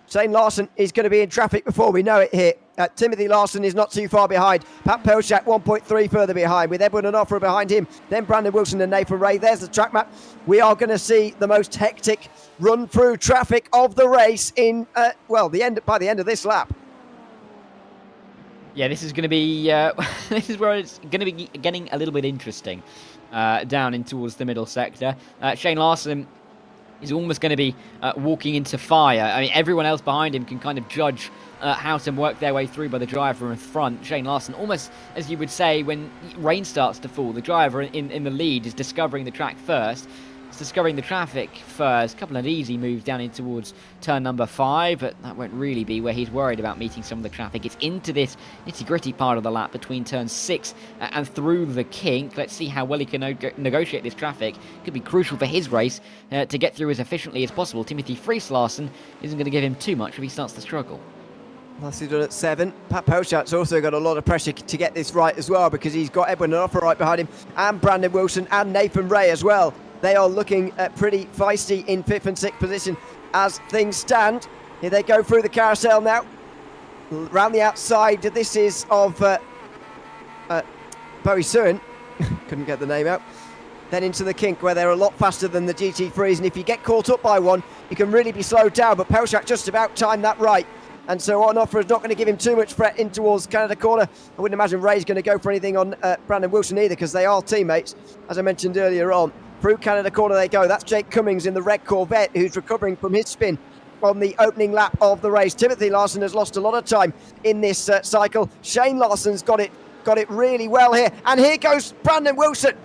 Shane Larson is going to be in traffic before we know it here. Timothy Larson is not too far behind. Pat Pelchak 1.3 further behind, with Edwin Onofre behind him, then Brandon Wilson and Nathan Ray. There's the track map. We are going to see the most hectic run-through traffic of the race in, by the end of this lap. Yeah, this is going to be, this is where it's going to be getting a little bit interesting down in towards the middle sector. Shane Larson is almost going to be walking into fire. I mean, everyone else behind him can kind of judge how to work their way through by the driver in front. Shane Larson, almost as you would say when rain starts to fall, the driver in the lead is discovering the track first. It's discovering the traffic first. A couple of easy moves down in towards turn number 5, but that won't really be where he's worried about meeting some of the traffic. It's into this nitty-gritty part of the lap between turn 6 and through the kink. Let's see how well he can negotiate this traffic. Could be crucial for his race to get through as efficiently as possible. Timothy Fries Larson isn't going to give him too much if he starts to struggle. Nicely done at 7. Pat Pelchat's also got a lot of pressure to get this right as well, because he's got Edwin Onofre right behind him, and Brandon Wilson and Nathan Ray as well. They are looking pretty feisty in 5th and 6th position as things stand. Here they go through the carousel now. Round the outside, this is of Bowie Suin. Couldn't get the name out. Then into the kink, where they're a lot faster than the GT3s, and if you get caught up by one, you can really be slowed down, but Pelchak just about timed that right. And so Onofre is not going to give him too much threat in towards Canada corner. I wouldn't imagine Ray's going to go for anything on Brandon Wilson either, because they are teammates, as I mentioned earlier on. Through Canada corner they go. That's Jake Cummings in the red Corvette, who's recovering from his spin on the opening lap of the race. Timothy Larson has lost a lot of time in this cycle. Shane Larson's got it really well here. And here goes Brandon Wilson.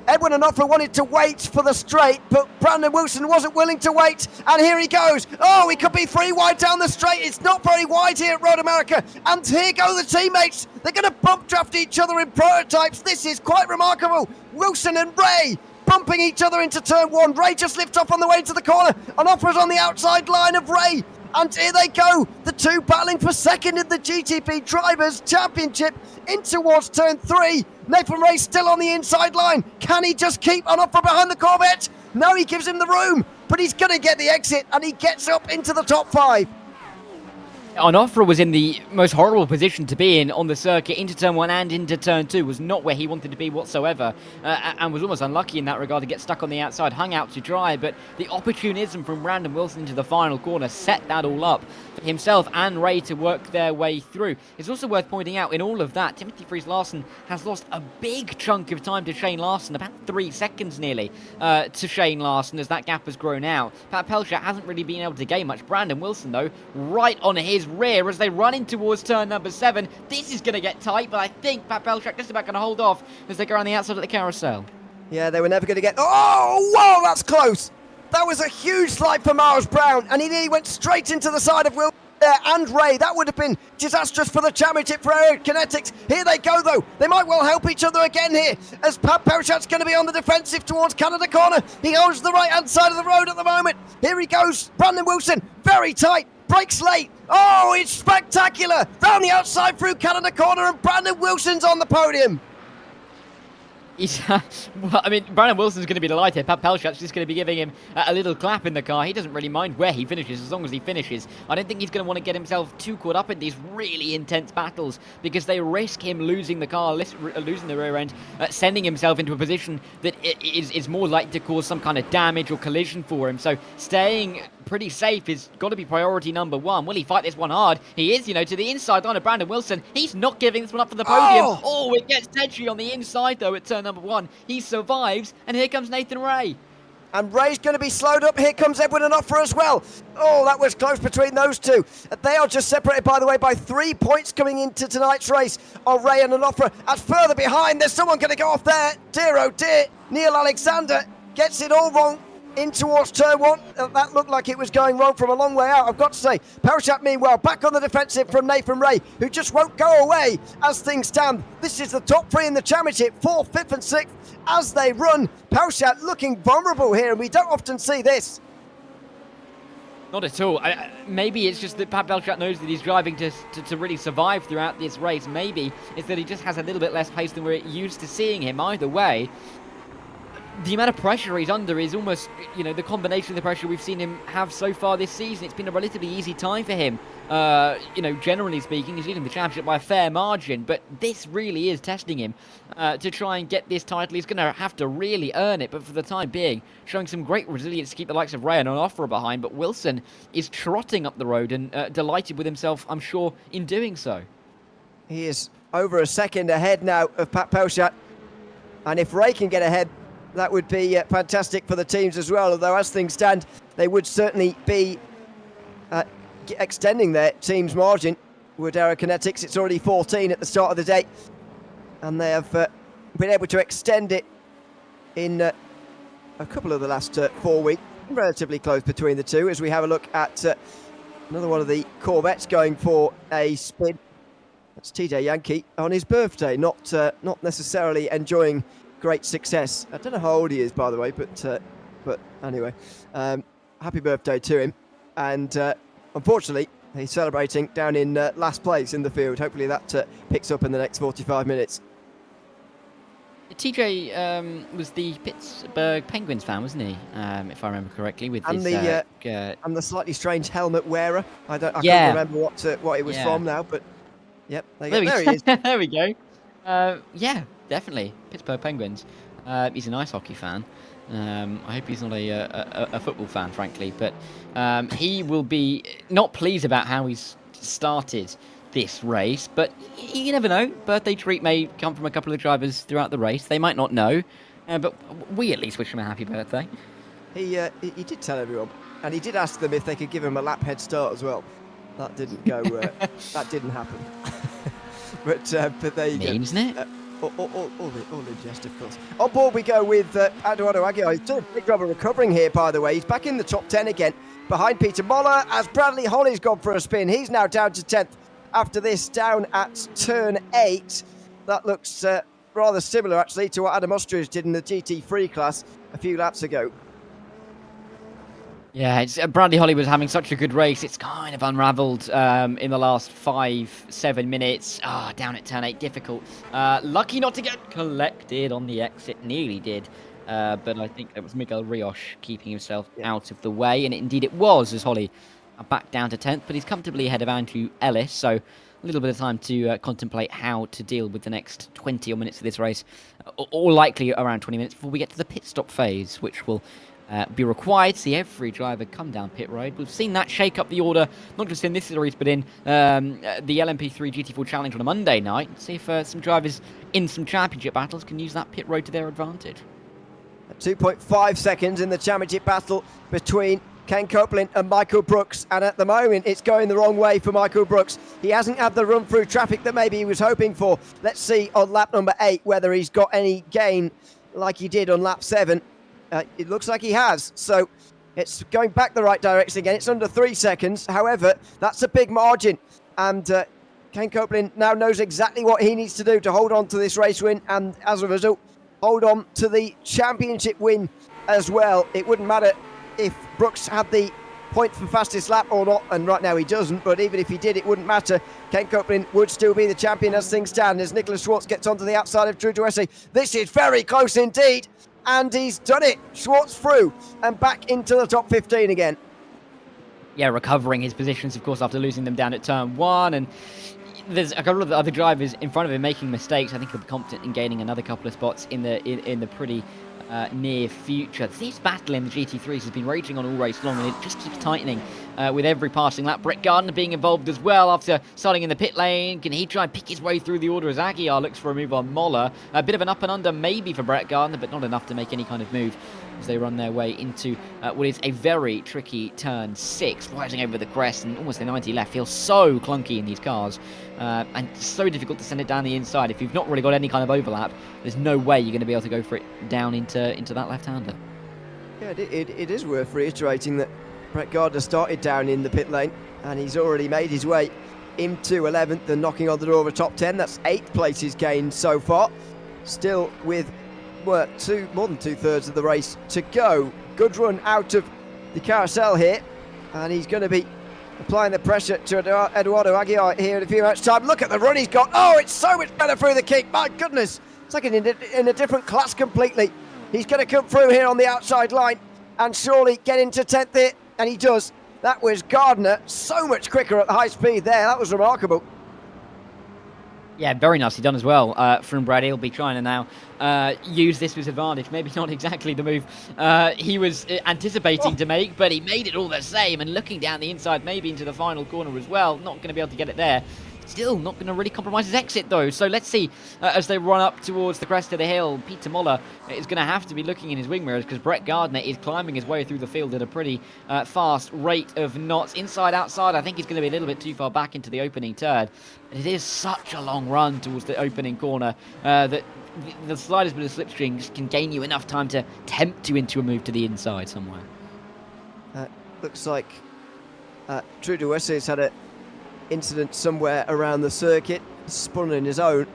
Edwin Onofre wanted to wait for the straight, but Brandon Wilson wasn't willing to wait. And here he goes. Oh, he could be 3 wide down the straight. It's not very wide here at Road America. And here go the teammates. They're going to bump draft each other in prototypes. This is quite remarkable. Wilson and Ray bumping each other into turn 1. Ray just lifts off on the way into the corner. Onofre's on the outside line of Ray. And here they go. The two battling for second in the GTP Drivers' Championship in towards turn 3. Nathan Ray still on the inside line. Can he just keep Onofre behind the Corvette? No, he gives him the room. But he's going to get the exit, and he gets up into the top 5. Onofre was in the most horrible position to be in on the circuit. Into turn 1 and into turn 2 was not where he wanted to be whatsoever, and was almost unlucky in that regard to get stuck on the outside, hung out to dry. But the opportunism from Brandon Wilson into the final corner set that all up for himself and Ray to work their way through. It's also worth pointing out in all of that, Timothy Fries Larson has lost a big chunk of time to Shane Larson, about 3 seconds nearly to Shane Larson as that gap has grown out. Pat Pelchak hasn't really been able to gain much. Brandon Wilson, though, right on his rear as they run in towards turn number 7. This is going to get tight, but I think Pat Pelchak just about going to hold off as they go around the outside of the carousel. Yeah, they were never going to get... Oh, whoa, that's close. That was a huge slide for Miles Brown, and he nearly went straight into the side of Will there and Ray. That would have been disastrous for the championship for Aerokinetics. Here they go, though. They might well help each other again here, as Pat Pelchat's going to be on the defensive towards Canada corner. He owns the right-hand side of the road at the moment. Here he goes. Brandon Wilson, very tight. Brakes late. Oh, it's spectacular. Round the outside through Canada corner, and Brandon Wilson's on the podium. Well, I mean, Brandon Wilson's going to be delighted. Pat Pelchat's just going to be giving him a little clap in the car. He doesn't really mind where he finishes as long as he finishes. I don't think he's going to want to get himself too caught up in these really intense battles, because they risk him losing the car, losing the rear end, sending himself into a position that is more likely to cause some kind of damage or collision for him. So staying pretty safe is got to be priority number 1. Will he fight this one hard? He is, to the inside line of Brandon Wilson. He's not giving this one up for the podium. Oh, it gets edgy on the inside, though, at turn number 1. He survives, and here comes Nathan Ray. And Ray's going to be slowed up. Here comes Edwin Onofre as well. Oh, that was close between those two. They are just separated, by the way, by 3 points coming into tonight's race of Ray and Onofre. As further behind, there's someone going to go off there. Dear, oh dear. Neil Alexander gets it all wrong in towards turn one. That looked like it was going wrong from a long way out, I've got to say. Pelchat, meanwhile, back on the defensive from Nathan Ray, who just won't go away as things stand. This is the top three in the championship, 4th, 5th and 6th as they run. Pelchat looking vulnerable here, and we don't often see this. Not at all. Maybe it's just that Pat Pelchat knows that he's driving to really survive throughout this race. Maybe it's that he just has a little bit less pace than we're used to seeing him. Either way, the amount of pressure he's under is almost, the combination of the pressure we've seen him have so far this season. It's been a relatively easy time for him. Generally speaking, he's leading the championship by a fair margin, but this really is testing him to try and get this title. He's going to have to really earn it, but for the time being, showing some great resilience to keep the likes of Ray and Onofre behind. But Wilson is trotting up the road and delighted with himself, I'm sure, in doing so. He is over a second ahead now of Pat Pelchat, and if Ray can get ahead, that would be fantastic for the teams as well, although as things stand, they would certainly be extending their team's margin. With Aerokinetics, it's already 14 at the start of the day, and they have been able to extend it in a couple of the last 4 weeks. Relatively close between the two, as we have a look at another one of the Corvettes going for a spin. That's TJ Yankee on his birthday, not necessarily enjoying great success. I don't know how old he is, by the way, but anyway, happy birthday to him. And unfortunately, he's celebrating down in last place in the field. Hopefully that picks up in the next 45 minutes. TJ was the Pittsburgh Penguins fan, wasn't he? If I remember correctly, with and his and the slightly strange helmet wearer. I can't remember what it was from now, but yep, there he is. There we go. Yeah, definitely. Pittsburgh Penguins. He's an ice hockey fan. I hope he's not a football fan, frankly. But he will be not pleased about how he's started this race. But you never know. Birthday treat may come from a couple of drivers throughout the race. They might not know. But we at least wish him a happy birthday. He did tell everyone. And he did ask them if they could give him a lap head start as well. That didn't go. That didn't happen. But there you go. Isn't it? All in jest, of course. On board we go with Eduardo Aguilar. He's doing a big job of recovering here, by the way. He's back in the top 10 again, behind Peter Moller, as Bradley Holly's gone for a spin. He's now down to 10th after this, down at turn 8. That looks rather similar, actually, to what Adam Ostrich did in the GT3 class a few laps ago. Yeah, Bradley Holly was having such a good race. It's kind of unravelled in the last 5-7 minutes. Down at turn 8, difficult. Lucky not to get collected on the exit. Nearly did. But I think it was Miguel Rios keeping himself out of the way. And indeed it was, as Holly back down to 10th. But he's comfortably ahead of Andrew Ellis. So a little bit of time to contemplate how to deal with the next 20 odd minutes of this race. Or likely around 20 minutes before we get to the pit stop phase, which will be required to see every driver come down pit road. We've seen that shake up the order, not just in this series, but in the LMP3 GT4 Challenge on a Monday night. See if some drivers in some championship battles can use that pit road to their advantage. 2.5 seconds in the championship battle between Ken Copeland and Michael Brooks, and at the moment it's going the wrong way for Michael Brooks. He hasn't had the run through traffic that maybe he was hoping for. Let's see on lap number 8 whether he's got any gain like he did on lap 7. It looks like he has, so it's going back the right direction again. It's under 3 seconds. However, that's a big margin, and Ken Copeland now knows exactly what he needs to do to hold on to this race win, and as a result, hold on to the championship win as well. It wouldn't matter if Brooks had the point for fastest lap or not, and right now he doesn't, but even if he did, it wouldn't matter. Ken Copeland would still be the champion as things stand, as Nicholas Schwartz gets onto the outside of Drew Duesse. This is very close indeed. And he's done it. Schwartz through and back into the top 15 again. Yeah, recovering his positions, of course, after losing them down at turn 1. And there's a couple of the other drivers in front of him making mistakes. I think he'll be confident in gaining another couple of spots in the pretty near future. This battle in the GT3s has been raging on all race long, and it just keeps tightening with every passing lap. Brett Gardner being involved as well after starting in the pit lane. Can he try and pick his way through the order as Aguiar looks for a move on Moller? A bit of an up and under maybe for Brett Gardner, but not enough to make any kind of move as they run their way into what is a very tricky turn 6, rising over the crest, and almost a 90 left. Feels so clunky in these cars, and so difficult to send it down the inside. If you've not really got any kind of overlap, there's no way you're going to be able to go for it down into that left-hander. Yeah, it is worth reiterating that Brett Gardner started down in the pit lane, and he's already made his way into 11th and knocking on the door of a top 10. That's 8 places gained so far. Still with more than 2/3 of the race to go. Good run out of the carousel here, and he's going to be applying the pressure to Eduardo Aguiar here in a few minutes' time. Look at the run he's got. Oh, it's so much better through the kick. My goodness, it's like in a different class completely. He's going to come through here on the outside line and surely get into 10th here, and he does. That was Gardner, so much quicker at the high speed there. That was remarkable. Yeah, very nicely done as well from Brad. He'll be trying to now use this to his advantage. Maybe not exactly the move he was anticipating to make, but he made it all the same. And looking down the inside, maybe into the final corner as well. Not going to be able to get it there. Still not going to really compromise his exit, though. So let's see as they run up towards the crest of the hill. Peter Moller is going to have to be looking in his wing mirrors because Brett Gardner is climbing his way through the field at a pretty fast rate of knots. Inside, outside, I think he's going to be a little bit too far back into the opening turn. And it is such a long run towards the opening corner that the slightest bit of slipstream just can gain you enough time to tempt you into a move to the inside somewhere. Looks like Trudeau has had an incident somewhere around the circuit, spun in his own,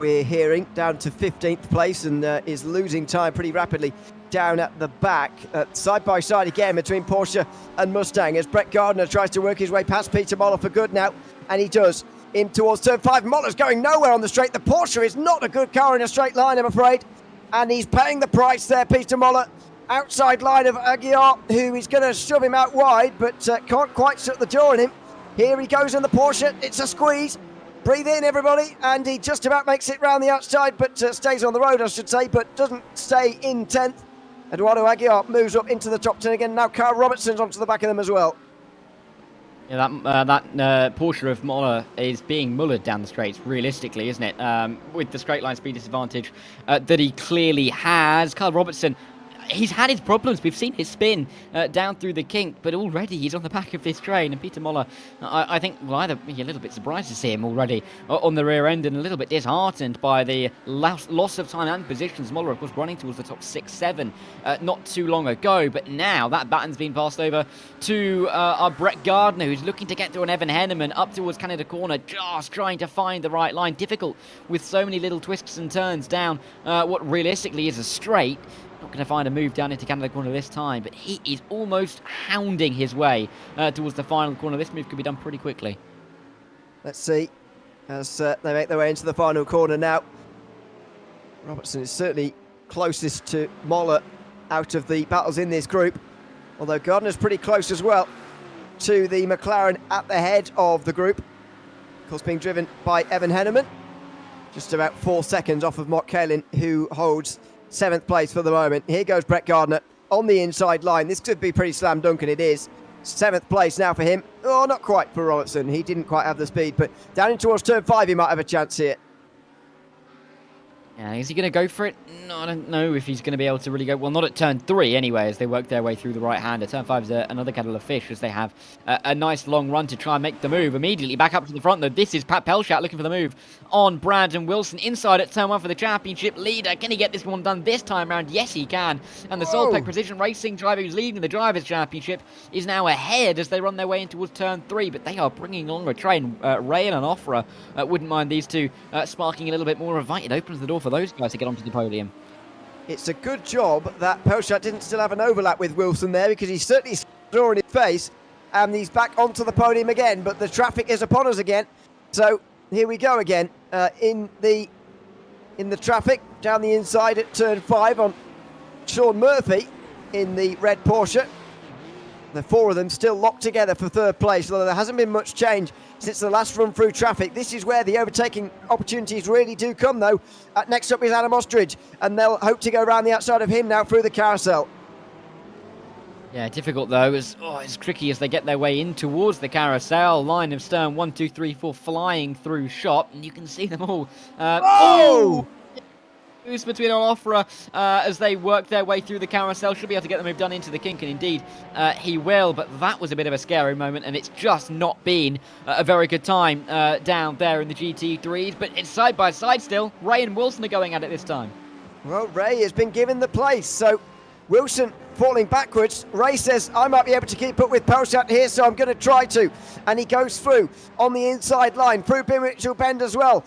we're hearing, down to 15th place, and is losing time pretty rapidly down at the back. Side by side again between Porsche and Mustang as Brett Gardner tries to work his way past Peter Moller for good now, and he does. In towards turn 5, Moller's going nowhere on the straight. The Porsche is not a good car in a straight line, I'm afraid, and he's paying the price there, Peter Moller. Outside line of Aguiar, who is going to shove him out wide, but can't quite shut the door on him. Here he goes in the Porsche. It's a squeeze. Breathe in, everybody. And he just about makes it round the outside, but stays on the road, I should say, but doesn't stay in 10th. Eduardo Aguiar moves up into the top 10 again. Now Carl Robertson's onto the back of them as well. Yeah, that Porsche of Moller is being mullered down the straights, realistically, isn't it? With the straight line speed disadvantage that he clearly has. Carl Robertson, he's had his problems. We've seen his spin down through the kink, but already he's on the back of this train. And Peter Moller, I think, will either be a little bit surprised to see him already on the rear end and a little bit disheartened by the loss of time and positions. Moller, of course, running towards the top 6-7 not too long ago, but now that baton's been passed over to our Brett Gardner, who's looking to get through an Evan Henneman up towards Canada Corner, just trying to find the right line. Difficult with so many little twists and turns down what realistically is a straight. Not going to find a move down into Canada Corner this time, but he is almost hounding his way towards the final corner. This move could be done pretty quickly. Let's see as they make their way into the final corner now. Robertson is certainly closest to Moller out of the battles in this group, although Gardner's pretty close as well to the McLaren at the head of the group. Of course, being driven by Evan Henneman, just about 4 seconds off of Mark Kalin, who holds 7th place for the moment. Here goes Brett Gardner on the inside line. This could be pretty slam dunk, and it is. 7th place now for him. Oh, not quite for Robertson. He didn't quite have the speed, but down in towards turn 5, he might have a chance here. Yeah, is he going to go for it? No, I don't know if he's going to be able to really go. Well, not at turn 3 anyway, as they work their way through the right-hander. Turn 5 is another kettle of fish as they have a nice long run to try and make the move. Immediately back up to the front, though. This is Pat Pelchat looking for the move on Brandon Wilson. Inside at turn 1 for the championship leader. Can he get this one done this time around? Yes, he can. And the Solpec Precision Racing driver who's leading the Drivers' Championship is now ahead as they run their way in towards turn 3. But they are bringing along a train. Ray and Offra wouldn't mind these two sparking a little bit more of a fight. It opens the door for those guys to get onto the podium. It's a good job that Pelchat didn't still have an overlap with Wilson there, because he certainly saw in his face, and he's back onto the podium again. But the traffic is upon us again, so here we go again in the traffic down the inside at turn 5 on Sean Murphy in the red Porsche. The 4 of them still locked together for 3rd place, although there hasn't been much change since the last run through traffic. This is where the overtaking opportunities really do come, though. Next up is Adam Ostrich, and they'll hope to go around the outside of him now through the carousel. Yeah, difficult though. It's tricky as they get their way in towards the carousel. Line of stern 1, 2, 3, 4 flying through shot, and you can see them all. Oh! Boost between Onofre as they work their way through the carousel. Should be able to get the move done into the kink, and indeed he will. But that was a bit of a scary moment, and it's just not been a very good time down there in the GT3s. But it's side by side still. Ray and Wilson are going at it this time. Well, Ray has been given the place, so Wilson falling backwards. Ray says, I might be able to keep up with Pelchat here, so I'm going to try to. And he goes through on the inside line, through Mitchell Bend as well.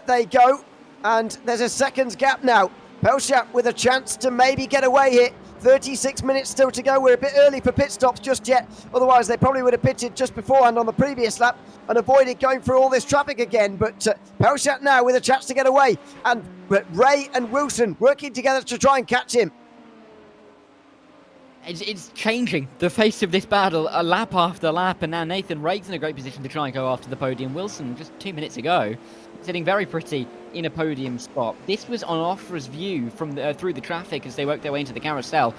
They go. And there's a seconds gap now. Pelchat with a chance to maybe get away here. 36 minutes still to go. We're a bit early for pit stops just yet. Otherwise, they probably would have pitted just beforehand on the previous lap and avoided going through all this traffic again. But Pelchat now with a chance to get away. And Ray and Wilson working together to try and catch him. It's changing the face of this battle lap after lap, and now Nathan Raig's in a great position to try and go after the podium. Wilson, just 2 minutes ago, sitting very pretty in a podium spot. This was Onofre's view from through the traffic as they worked their way into the carousel.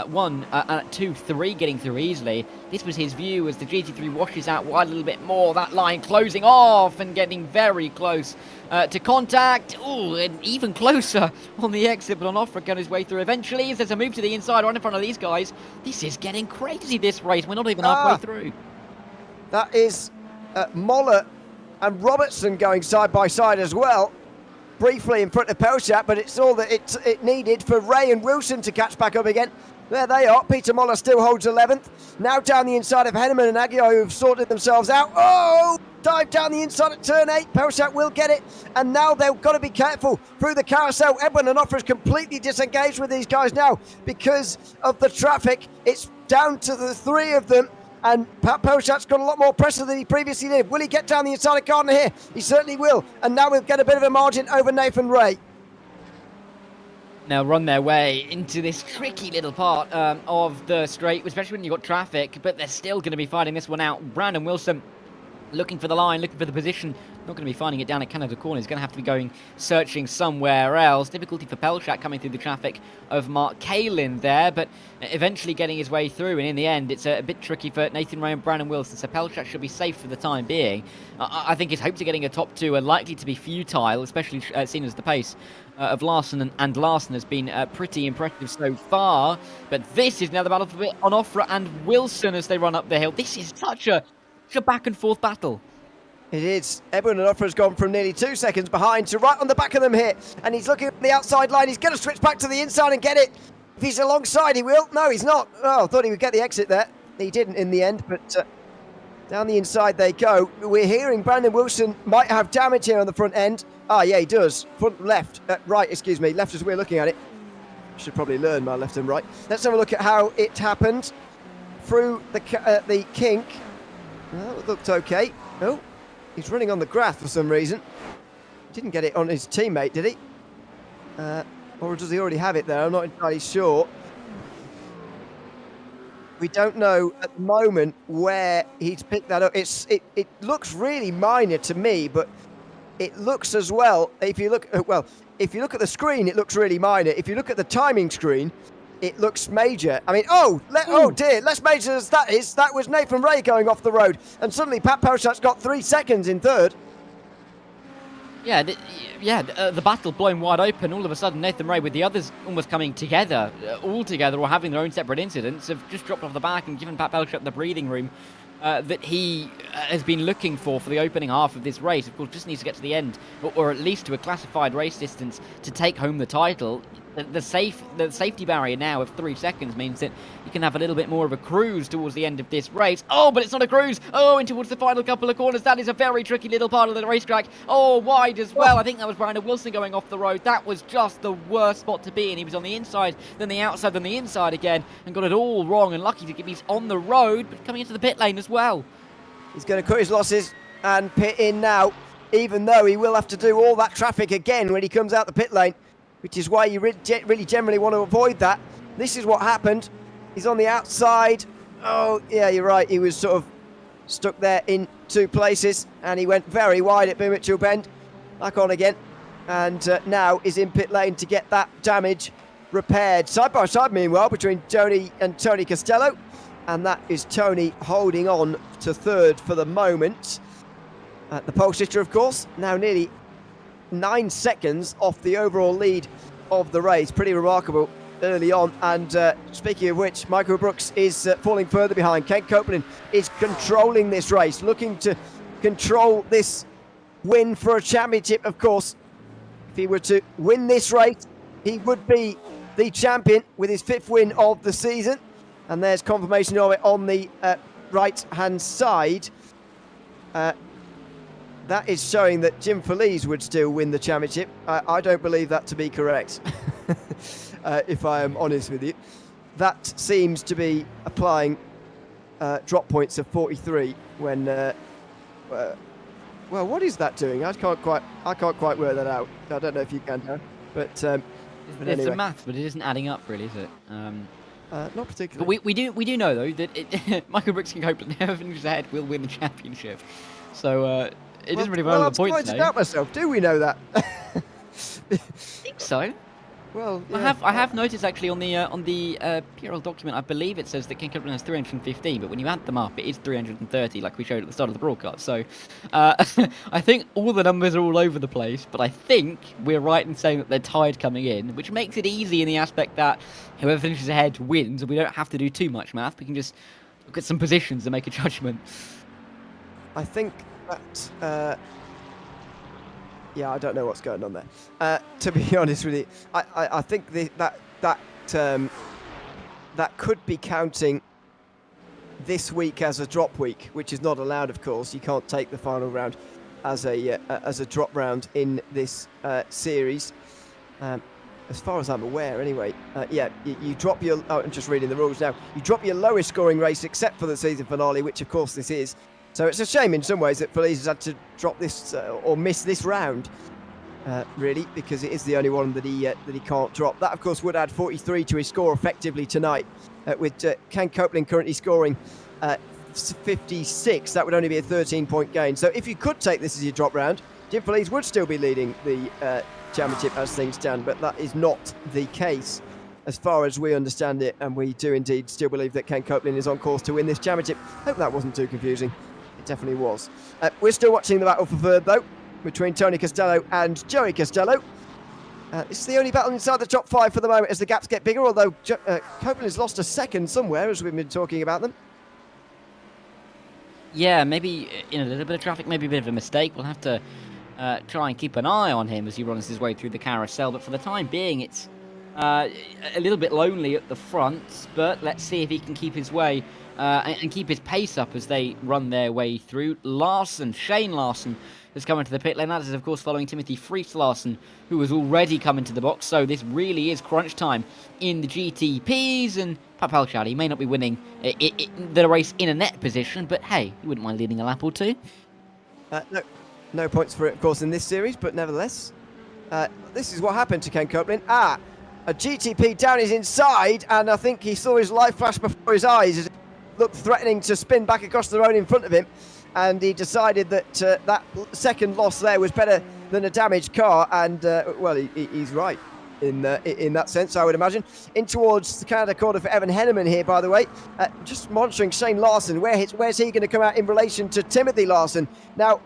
1, 2, 3 getting through easily. This was his view as the GT3 washes out wide a little bit more. That line closing off and getting very close to contact. Oh, and even closer on the exit, but Onofre got his way through eventually. As there's a move to the inside right in front of these guys. This is getting crazy, this race. We're not even halfway through. That is Moller and Robertson going side by side as well. Briefly in front of Pelchat, but it's all that it needed for Ray and Wilson to catch back up again. There they are. Peter Moller still holds 11th. Now down the inside of Henneman and Aguiar, who've sorted themselves out. Oh! Dive down the inside at turn 8. Pelchat will get it. And now they've got to be careful through the carousel. Edwin Onofre is completely disengaged with these guys now because of the traffic. It's down to the 3 of them. And Pat Pelchat's got a lot more pressure than he previously did. Will he get down the inside of Gardner here? He certainly will. And now we'll get a bit of a margin over Nathan Ray. Now run their way into this tricky little part of the straight, especially when you've got traffic, but they're still going to be fighting this one out. Brandon Wilson looking for the line, looking for the position. Not going to be finding it down at Canada Corner. He's going to have to be going searching somewhere else. Difficulty for Pelchat coming through the traffic of Mark Kalin there, but eventually getting his way through. And in the end, it's a bit tricky for Nathan Ray and Brandon Wilson. So Pelchat should be safe for the time being. I think his hopes of getting a top 2 are likely to be futile, especially seen as the pace of Larson and Larson has been pretty impressive so far. But this is now the battle for Onofre and Wilson as they run up the hill. This is such a back and forth battle. It is. Edwin Onofre has gone from nearly 2 seconds behind to right on the back of them here. And he's looking at the outside line. He's going to switch back to the inside and get it. If he's alongside, he will. No, he's not. Oh, I thought he would get the exit there. He didn't in the end, but down the inside they go. We're hearing Brandon Wilson might have damage here on the front end. Ah, yeah, he does. Front left. Right, excuse me. Left as we're looking at it. Should probably learn my left and right. Let's have a look at how it happened. Through the kink. Well, it looked okay. Oh, he's running on the grass for some reason. Didn't get it on his teammate, did he? Or does he already have it there? I'm not entirely sure. We don't know at the moment where he's picked that up. It looks really minor to me, but it looks as well. If you look at the screen, it looks really minor. If you look at the timing screen, it looks major. I mean, oh dear, less major as that is. That was Nathan Ray going off the road, and suddenly Pat Pelchat's got 3 seconds in third. Yeah, the battle blowing wide open. All of a sudden, Nathan Ray, with the others almost coming together, all together, or having their own separate incidents, have just dropped off the back and given Pat Pelchat the breathing room that he has been looking for the opening half of this race. Of course, just needs to get to the end, or at least to a classified race distance to take home the title. The safety barrier now of 3 seconds means that you can have a little bit more of a cruise towards the end of this race. Oh, but it's not a cruise. Oh, and towards the final couple of corners. That is a very tricky little part of the racetrack. Oh, wide as well. I think that was Brandon Wilson going off the road. That was just the worst spot to be in. He was on the inside, then the outside, then the inside again, and got it all wrong. And lucky to get he's on the road, but coming into the pit lane as well. He's going to cut his losses and pit in now, even though he will have to do all that traffic again when he comes out the pit lane, which is why you really generally want to avoid that. This is what happened. He's on the outside. Oh, yeah, you're right. He was sort of stuck there in 2 places, and he went very wide at Mitchell Bend. Back on again, and now is in pit lane to get that damage repaired. Side by side, meanwhile, between Tony and Tony Costello, and that is Tony holding on to 3rd for the moment. The pole sitter, of course, now nearly 9 seconds off the overall lead of the race. Pretty remarkable early on. And speaking of which, Michael Brooks is falling further behind. Ken Copeland is controlling this race, looking to control this win for a championship, of course. If he were to win this race, he would be the champion with his 5th win of the season. And there's confirmation of it on the right-hand side. That is showing that Jim Feliz would still win the championship. I don't believe that to be correct, if I am honest with you. That seems to be applying drop points of 43 when... well, what is that doing? I can't quite work that out. I don't know if you can, Dan, but it's anyway. the maths, but it isn't adding up, really, is it? Not particularly. But we do know though that Michael Brooks and Copeland, whoever finishes ahead, will win the championship. So it doesn't really matter the points. I'm disappointed about myself. Do we know that? I think so. Well, yeah. I have noticed actually on the PRL document, I believe it says that Ken Copeland has 315, but when you add them up, it is 330, like we showed at the start of the broadcast. So I think all the numbers are all over the place, but I think we're right in saying that they're tied coming in, which makes it easy in the aspect that whoever finishes ahead wins, and we don't have to do too much math. We can just look at some positions and make a judgment. I think that. Yeah, I don't know what's going on there. To be honest with you, I think that could be counting this week as a drop week, which is not allowed, of course. You can't take the final round as a drop round in this series, as far as I'm aware. Anyway, yeah, you drop your. Oh, I'm just reading the rules now. You drop your lowest scoring race except for the season finale, which of course this is. So it's a shame in some ways that Feliz has had to drop this or miss this round, really, because it is the only one that he can't drop. That, of course, would add 43 to his score effectively tonight, with Ken Copeland currently scoring 56. That would only be a 13-point gain. So if you could take this as your drop round, Jim Feliz would still be leading the championship as things stand, but that is not the case as far as we understand it, and we do indeed still believe that Ken Copeland is on course to win this championship. Hope that wasn't too confusing. Definitely was. We're still watching the battle for 3rd, though, between Tony Costello and Joey Costello. It's the only battle inside the top 5 for the moment as the gaps get bigger, although Copeland has lost a second somewhere as we've been talking about them. Yeah, maybe in a little bit of traffic, maybe a bit of a mistake. We'll have to try and keep an eye on him as he runs his way through the carousel, but for the time being, it's a little bit lonely at the front, but let's see if he can keep his way and keep his pace up as they run their way through. Shane Larson has come into the pit lane. That is, of course, following Timothy Fries Larson, who has already come into the box. So this really is crunch time in the GTPs. And Papal Chad, he may not be winning the race in a net position, but hey, he wouldn't mind leading a lap or two. No points for it, of course, in this series, but nevertheless, this is what happened to Ken Copeland. A GTP down his inside, and I think he saw his life flash before his eyes as it looked threatening to spin back across the road in front of him, and he decided that that second loss there was better than a damaged car, and well, he's right in that sense, I would imagine. In towards the Canada corner for Evan Henneman here, by the way. Just monitoring Shane Larson. Where's he going to come out in relation to Timothy Larson? Now,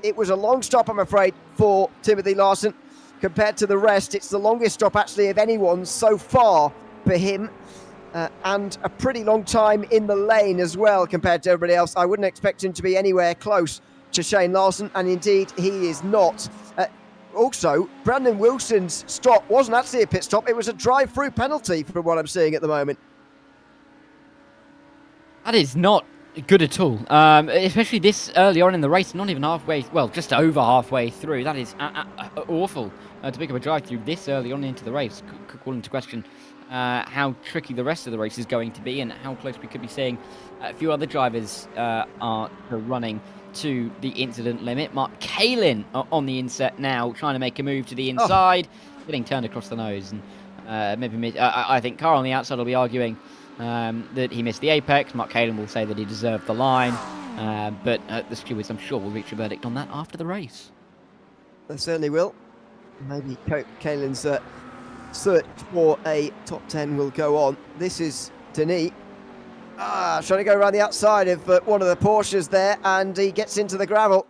it was a long stop, I'm afraid, for Timothy Larson. Compared to the rest, it's the longest stop, actually, of anyone so far for him. And a pretty long time in the lane as well compared to everybody else. I wouldn't expect him to be anywhere close to Shane Larson, and indeed he is not. Also, Brandon Wilson's stop wasn't actually a pit stop, it was a drive-through penalty from what I'm seeing at the moment. That is not good at all, especially this early on in the race, not even halfway, well, just over halfway through. That is awful to pick up a drive-through this early on into the race. Could call into question how tricky the rest of the race is going to be and how close we could be seeing a few other drivers are running to the incident limit. Mark Kalin on the inset now, trying to make a move to the inside, getting turned across the nose, and maybe I think Carl on the outside will be arguing that he missed the apex. Mark Kalin will say that he deserved the line. But the stewards, I'm sure, will reach a verdict on that after the race. They certainly will. Maybe Kaelin's search for a top 10 will go on. This is Denis. Trying to go around the outside of one of the Porsches there, and he gets into the gravel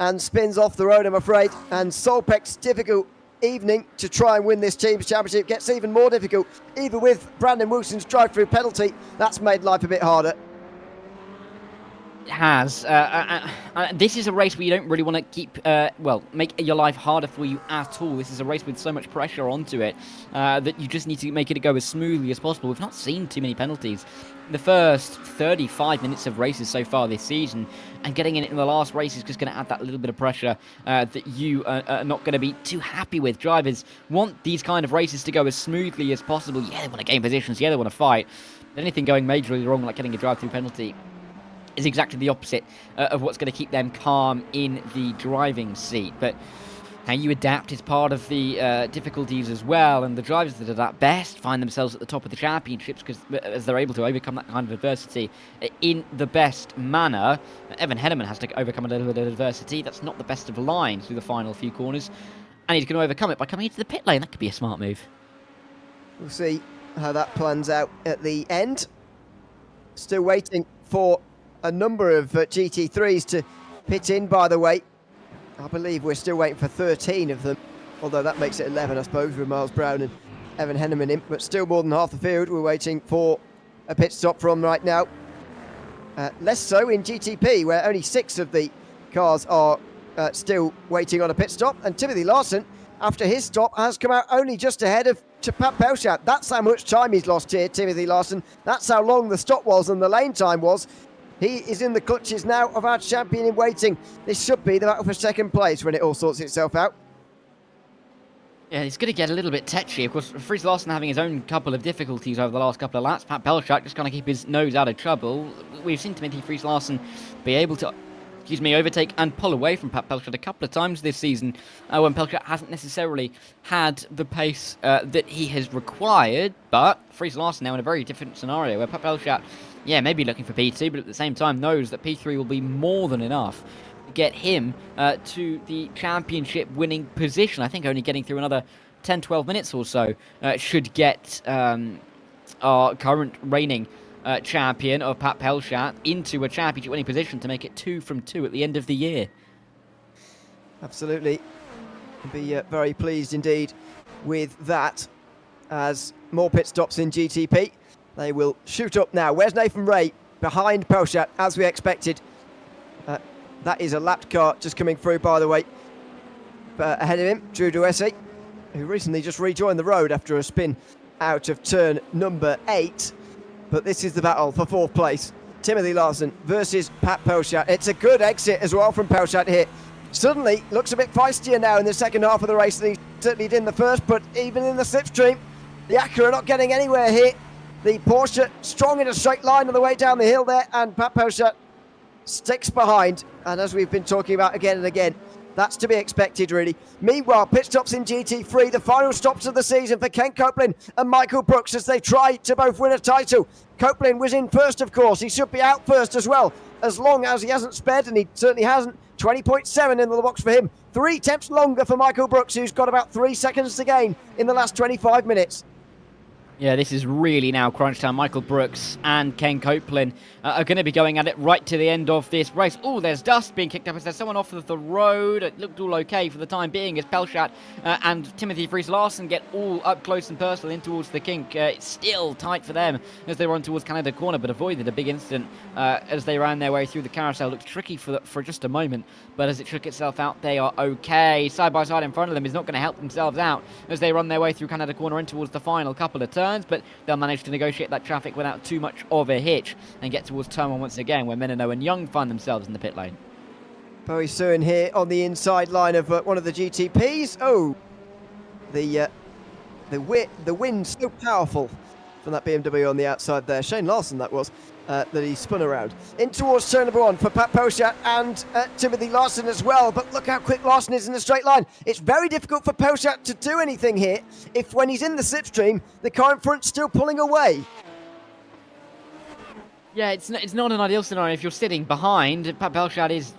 and spins off the road, I'm afraid. And Solpek's difficult evening to try and win this team's championship gets even more difficult, even with Brandon Wilson's drive-through penalty. That's made life a bit harder. It has. This is a race where you don't really want to keep, make your life harder for you at all. This is a race with so much pressure onto it that you just need to make it go as smoothly as possible. We've not seen too many penalties. The first 35 minutes of races so far this season, and getting in the last race is just going to add that little bit of pressure that you are not going to be too happy with. Drivers want these kind of races to go as smoothly as possible. Yeah, they want to gain positions. Yeah, they want to fight. But anything going majorly wrong, like getting a drive-through penalty, is exactly the opposite of what's going to keep them calm in the driving seat. But how you adapt is part of the difficulties as well, and the drivers that adapt best find themselves at the top of the championships because as they're able to overcome that kind of adversity in the best manner. Evan Henneman has to overcome a little bit of adversity. That's not the best of lines through the final few corners, and he's going to overcome it by coming into the pit lane. That could be a smart move. We'll see how that plans out at the end. Still waiting for a number of GT3s to pit in, by the way. I believe we're still waiting for 13 of them, although that makes it 11, I suppose, with Miles Brown and Evan Henneman in, but still more than half the field we're waiting for a pit stop from right now. Less so in GTP, where only 6 of the cars are still waiting on a pit stop, and Timothy Larson, after his stop, has come out only just ahead of Pat Pelchat. That's how much time he's lost here, Timothy Larson. That's how long the stop was and the lane time was. He is in the clutches now of our champion in waiting. This should be the battle for second place when it all sorts itself out. Yeah, it's going to get a little bit tetchy. Of course, Friese Larson having his own couple of difficulties over the last couple of laps. Pat Pelchat just going to keep his nose out of trouble. We've seen Timothy Friese Larson be able to overtake and pull away from Pat Pelchat a couple of times this season when Pelchat hasn't necessarily had the pace that he has required. But Friese Larson now in a very different scenario where Pat Pelchat, yeah, maybe looking for P2, but at the same time knows that P3 will be more than enough to get him to the championship winning position. I think only getting through another 10-12 minutes or so should get our current reigning champion of Pat Pelchat into a championship winning position to make it 2 from 2 at the end of the year. Absolutely. I'll be very pleased indeed with that, as more pit stops in GTP. They will shoot up now. Where's Nathan Ray? Behind Pelchat, as we expected. That is a lapped car just coming through, by the way. Ahead of him, Drew Duessy, who recently just rejoined the road after a spin out of turn number 8. But this is the battle for 4th place. Timothy Larson versus Pat Pelchat. It's a good exit as well from Pelchat here. Suddenly looks a bit feistier now in the second half of the race than he certainly did in the first, but even in the slipstream, the Acura not getting anywhere here. The Porsche strong in a straight line on the way down the hill there, and Pat Pelchat sticks behind. And as we've been talking about again and again, that's to be expected, really. Meanwhile, pit stops in GT3, the final stops of the season for Ken Copeland and Michael Brooks as they try to both win a title. Copeland was in first, of course. He should be out first as well, as long as he hasn't sped, and he certainly hasn't. 20.7 in the box for him. 3 tenths longer for Michael Brooks, who's got about 3 seconds to gain in the last 25 minutes. Yeah, this is really now crunch time. Michael Brooks and Ken Copeland are going to be going at it right to the end of this race. Oh, there's dust being kicked up. Is there someone off of the road? It looked all okay for the time being as Pelchat and Timothy Friese Larson get all up close and personal in towards the kink. It's still tight for them as they run towards Canada Corner, but avoided a big incident as they ran their way through the carousel. Looked tricky for just a moment, but as it shook itself out, they are okay. Side by side in front of them is not going to help themselves out as they run their way through Canada Corner in towards the final couple of turns, but they'll manage to negotiate that traffic without too much of a hitch and get towards turn 1 once again, where Menino and Young find themselves in the pit lane. Bowie Suin here on the inside line of one of the GTPs. Oh, the wind so powerful from that BMW on the outside there. Shane Larson that was, that he spun around. In towards turn number 1 for Pat Pelchat and Timothy Larson as well. But look how quick Larson is in the straight line. It's very difficult for Pelchat to do anything here if when he's in the slipstream, the car in front's still pulling away. Yeah, it's not an ideal scenario if you're sitting behind. Pat Belshad is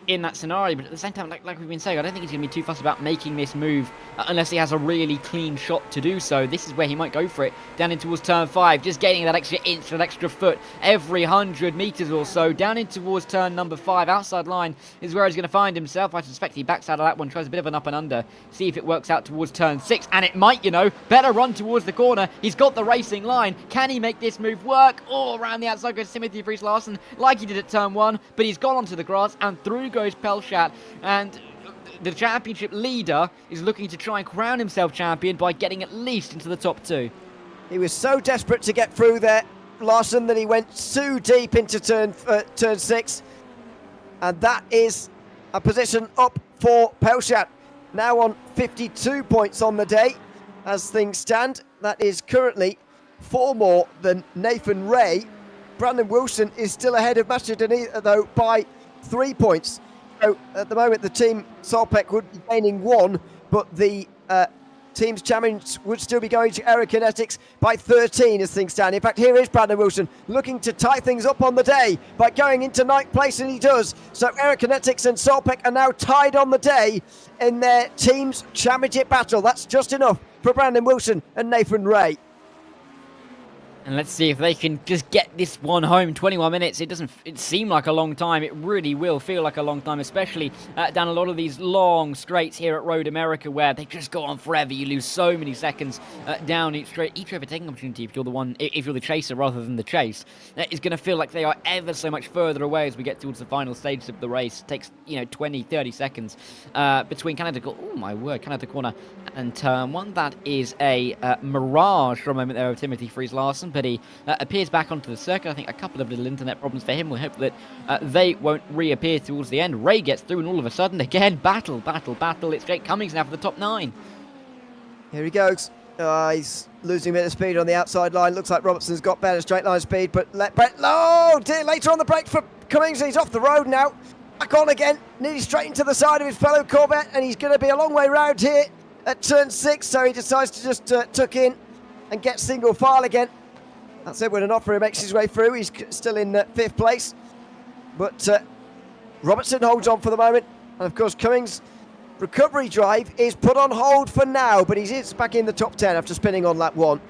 in that scenario, but at the same time, like we've been saying, I don't think he's going to be too fussed about making this move unless he has a really clean shot to do so. This is where he might go for it, down in towards turn 5, just gaining that extra inch, that extra foot every 100 meters or so, down in towards turn number 5. Outside line is where he's going to find himself. I suspect he backs out of that one, tries a bit of an up and under, see if it works out towards turn 6, and it might, you know. Better run towards the corner. He's got the racing line. Can he make this move work? All around the outside goes Timothy Friis-Larsen, like he did at turn 1, but he's gone onto the grass, and through goes Pelchat, and the championship leader is looking to try and crown himself champion by getting at least into the top 2. He was so desperate to get through there, Larsen, that he went too deep into turn 6, and that is a position up for Pelchat, now on 52 points on the day as things stand. That is currently 4 more than Nathan Ray. Brandon Wilson is still ahead of Master Denisa, though, by 3 points. So at the moment, the team Solpec would be gaining 1, but the team's champions would still be going to Aerokinetics by 13 as things stand. In fact, here is Brandon Wilson looking to tie things up on the day by going into 9th place, and he does. So Aerokinetics and Solpec are now tied on the day in their team's championship battle. That's just enough for Brandon Wilson and Nathan Ray. And let's see if they can just get this one home. 21 minutes, it doesn't seem like a long time. It really will feel like a long time, especially down a lot of these long straights here at Road America, where they just go on forever. You lose so many seconds down each straight. Each overtaking opportunity, if you're the chaser rather than the chase, is going to feel like they are ever so much further away as we get towards the final stages of the race. It takes 20, 30 seconds between Canada corner and turn 1. That is a mirage for a moment there of Timothy Friis-Larsen, but he appears back onto the circuit. I think a couple of little internet problems for him. We hope that they won't reappear towards the end. Ray gets through, and all of a sudden, again, battle. It's Jake Cummings now for the top 9. Here he goes. He's losing a bit of speed on the outside line. Looks like Robertson's got better straight line speed, but later on the break for Cummings. He's off the road now. Back on again, nearly straight into the side of his fellow Corvette, and he's going to be a long way round here at turn 6, so he decides to just tuck in and get single file again. That's Edwin Onofre makes his way through. He's still in 5th place, but Robertson holds on for the moment, and of course Cummings' recovery drive is put on hold for now, but he's back in the top 10 after spinning on lap 1.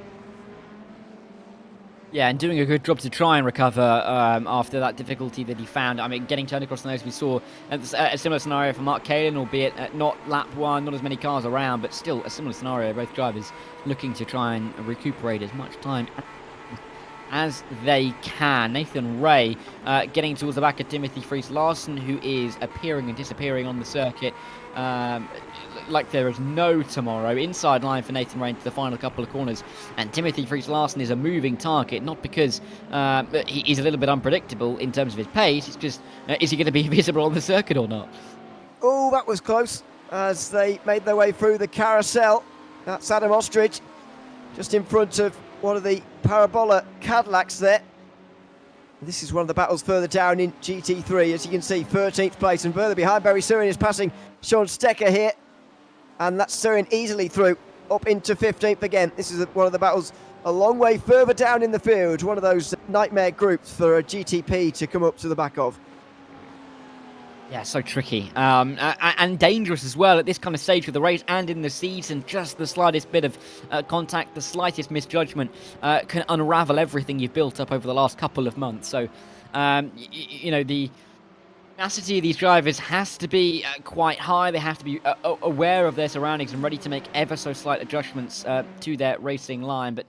Yeah, and doing a good job to try and recover after that difficulty that he found. I mean, getting turned across the nose, we saw a similar scenario for Mark Kalin, albeit not lap 1, not as many cars around, but still a similar scenario. Both drivers looking to try and recuperate as much time as they can. Nathan Ray getting towards the back of Timothy Friis-Larsen, who is appearing and disappearing on the circuit like there is no tomorrow. Inside line for Nathan Ray into the final couple of corners, and Timothy Friis-Larsen is a moving target, not because he's a little bit unpredictable in terms of his pace. It's just, is he going to be visible on the circuit or not? Oh, that was close as they made their way through the carousel. That's Adam Ostrich just in front of one of the Parabola Cadillacs there. This is one of the battles further down in GT3, as you can see, 13th place, and further behind, Barry Surin is passing Sean Stecker here, and that's Surin easily through up into 15th again. This is one of the battles a long way further down in the field, one of those nightmare groups for a GTP to come up to the back of. Yeah, so tricky and dangerous as well at this kind of stage of the race and in the season. Just the slightest bit of contact, the slightest misjudgment can unravel everything you've built up over the last couple of months. So, the tenacity of these drivers has to be quite high. They have to be aware of their surroundings and ready to make ever so slight adjustments to their racing line. But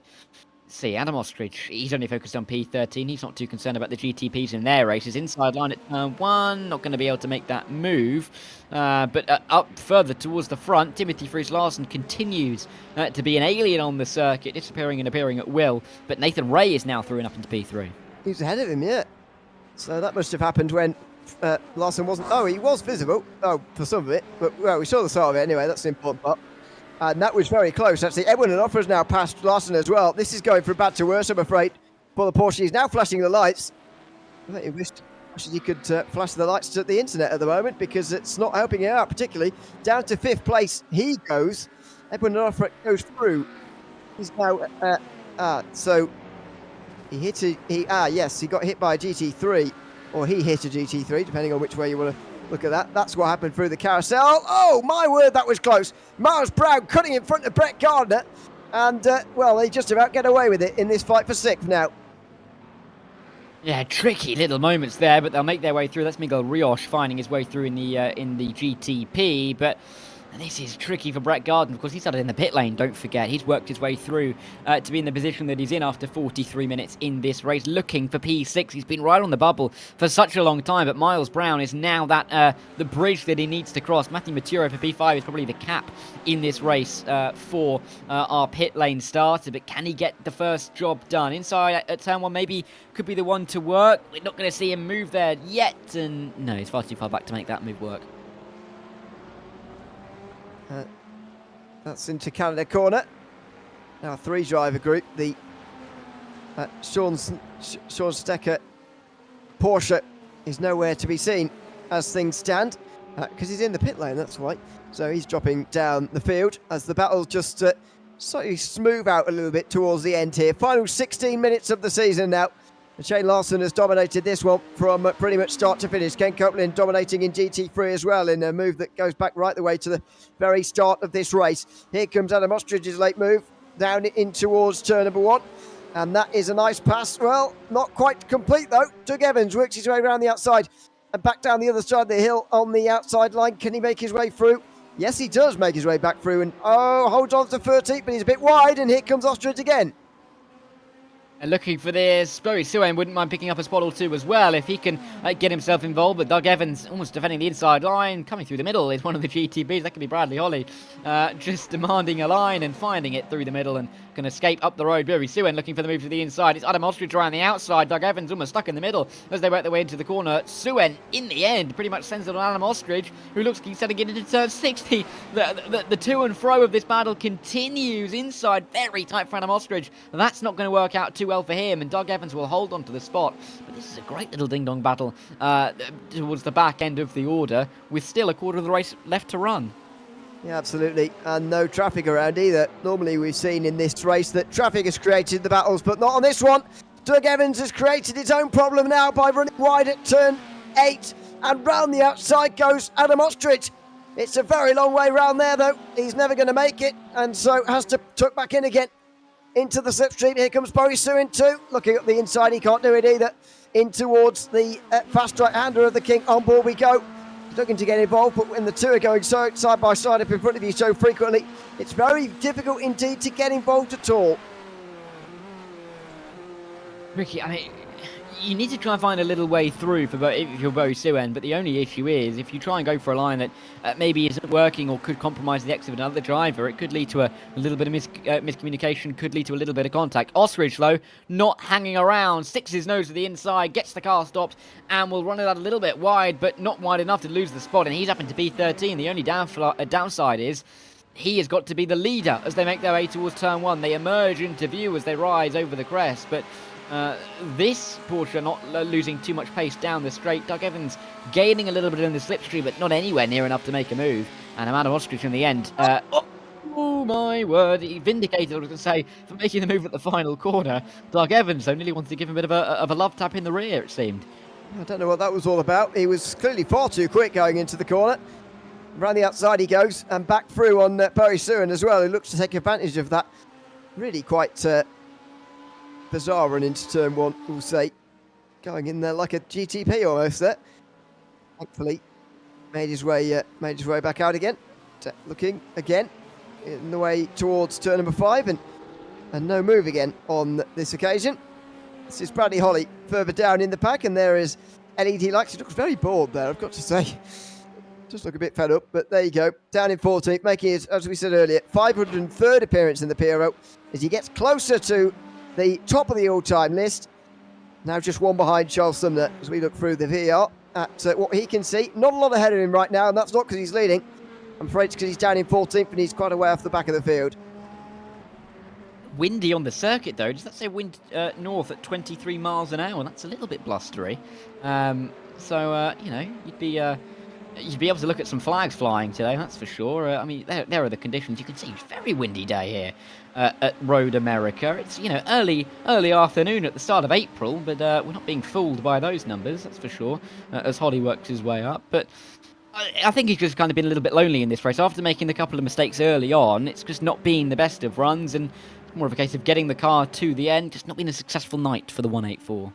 see, Adam Ostrich, he's only focused on P13. He's not too concerned about the GTPs in their races. Inside line at turn 1, not going to be able to make that move. But up further towards the front, Timothy Friis-Larsen continues to be an alien on the circuit, disappearing and appearing at will. But Nathan Ray is now through and up into P3. He's ahead of him, yeah. So that must have happened when Larsen wasn't... Oh, he was visible. Oh, for some of it. But, well, we saw the start of it anyway. That's the important part. And that was very close, actually. Edwin Onofre has now passed Larsen as well. This is going from bad to worse, I'm afraid, for the Porsche. He's now flashing the lights. I think he wished he could flash the lights to the internet at the moment, because it's not helping him out particularly. Down to 5th place he goes. Edwin Onofre goes through. He's now... so He hit a, yes, he got hit by a GT3, or he hit a GT3, depending on which way you want to look at that. That's what happened through the carousel. Oh, my word, that was close. Miles Brown cutting in front of Brett Gardner. And, well, they just about get away with it in this fight for 6th now. Yeah, tricky little moments there, but they'll make their way through. That's Miguel Rios finding his way through in the GTP, but this is tricky for Brett Gardner because he started in the pit lane, don't forget. He's worked his way through to be in the position that he's in after 43 minutes in this race, looking for P6. He's been right on the bubble for such a long time, but Miles Brown is now that the bridge that he needs to cross. Matthew Maturo for P5 is probably the cap in this race for our pit lane starter, but can he get the first job done? Inside at turn 1 maybe could be the one to work. We're not going to see him move there yet, and no, he's far too far back to make that move work. That's into Canada corner. Now a 3-driver group. The Sean Stecker Porsche is nowhere to be seen as things stand because he's in the pit lane, that's why. So he's dropping down the field as the battle just slightly smooth out a little bit towards the end here. Final 16 minutes of the season now. Shane Larson has dominated this one from pretty much start to finish. Ken Copeland dominating in GT3 as well in a move that goes back right the way to the very start of this race. Here comes Adam Ostrich's late move down in towards turn number 1. And that is a nice pass. Well, not quite complete though. Doug Evans works his way around the outside and back down the other side of the hill on the outside line. Can he make his way through? Yes, he does make his way back through. And holds on to 13th, but he's a bit wide. And here comes Ostrich again. And looking for this, Bowie Suwen wouldn't mind picking up a spot or two as well if he can get himself involved. But Doug Evans almost defending the inside line, coming through the middle is one of the GTPs. That could be Bradley Holly, just demanding a line and finding it through the middle and can escape up the road. Bowie Suwen looking for the move to the inside. It's Adam Ostrich around the outside. Doug Evans almost stuck in the middle as they work their way into the corner. Suwen, in the end, pretty much sends it on Adam Ostrich, who looks like he's setting it into turn 60. The to and fro of this battle continues inside. Very tight for Adam Ostrich. That's not going to work out too well for him, and Doug Evans will hold on to the spot. But this is a great little ding-dong battle towards the back end of the order, with still a quarter of the race left to run. Yeah, absolutely, and no traffic around either. Normally we've seen in this race that traffic has created the battles, but not on this one. Doug Evans has created his own problem now by running wide at turn 8, and round the outside goes Adam Ostrich. It's a very long way round there though. He's never going to make it, and so has to tuck back in again into the slipstream. Here comes Bowie Suin too. Looking up the inside, he can't do it either. In towards the fast right-hander of the King. On board we go. He's looking to get involved, but when the two are going so side by side up in front of you so frequently, it's very difficult indeed to get involved at all. Ricky, I mean, you need to try and find a little way through if you're Bowie Suwen, but the only issue is if you try and go for a line that maybe isn't working or could compromise the exit of another driver, it could lead to a little bit of miscommunication, could lead to a little bit of contact. Ostrich, though, not hanging around, sticks his nose to the inside, gets the car stopped, and will run it out a little bit wide, but not wide enough to lose the spot, and he's happened to be 13. The only downside is he has got to be the leader as they make their way towards turn 1. They emerge into view as they rise over the crest, but this Porsche not losing too much pace down the straight. Doug Evans gaining a little bit in the slipstream, but not anywhere near enough to make a move. And Adam Ostrich in the end. Oh my word, he vindicated, I was going to say, for making the move at the final corner. Doug Evans, though, nearly wanted to give him a bit of a love tap in the rear, it seemed. I don't know what that was all about. He was clearly far too quick going into the corner. Around the outside he goes, and back through on Bowie Suin as well, who looks to take advantage of that. Really quite bizarre run into turn 1, we'll say. Going in there like a GTP almost there. Thankfully, made his way back out again. Looking again in the way towards turn number 5, and no move again on this occasion. This is Bradley Holly further down in the pack, and there is LED Lights. He looks very bored there, I've got to say. Just look a bit fed up, but there you go. Down in 14th, making his, as we said earlier, 503rd appearance in the PRL as he gets closer to the top of the all-time list. Now just one behind Charles Sumner as we look through the VR at what he can see. Not a lot ahead of him right now, and that's not because he's leading. I'm afraid it's because he's down in 14th and he's quite a way off the back of the field. Windy on the circuit, though. Does that say wind north at 23 miles an hour? That's a little bit blustery. You know, you'd be able to look at some flags flying today, that's for sure. I mean, there are the conditions. You can see it's a very windy day here at Road America. It's, you know, early afternoon at the start of April, but we're not being fooled by those numbers, that's for sure, as Holly works his way up. But I think he's just kind of been a little bit lonely in this race. After making a couple of mistakes early on, it's just not been the best of runs, and it's more of a case of getting the car to the end. Just not been a successful night for the 184.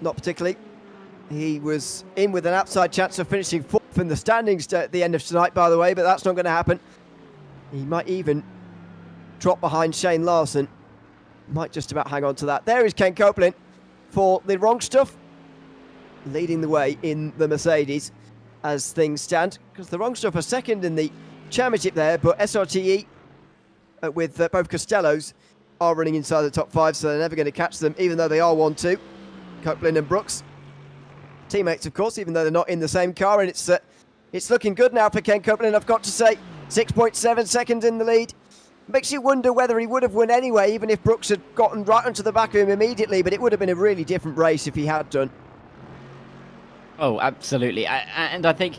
Not particularly. He was in with an outside chance of finishing 4th in the standings at the end of tonight, by the way, but that's not going to happen. He might even drop behind Shane Larson. Might just about hang on to that. There is Ken Copeland for the wrong stuff, leading the way in the Mercedes as things stand, because the wrong stuff are second in the championship there, but SRTE with both Costellos are running inside the top 5, so they're never going to catch them, even though they are 1-2. Copeland and Brooks, teammates, of course, even though they're not in the same car, and it's looking good now for Ken Copeland, I've got to say. 6.7 seconds in the lead. Makes you wonder whether he would have won anyway, even if Brooks had gotten right onto the back of him immediately, but it would have been a really different race if he had done. Oh, absolutely. And I think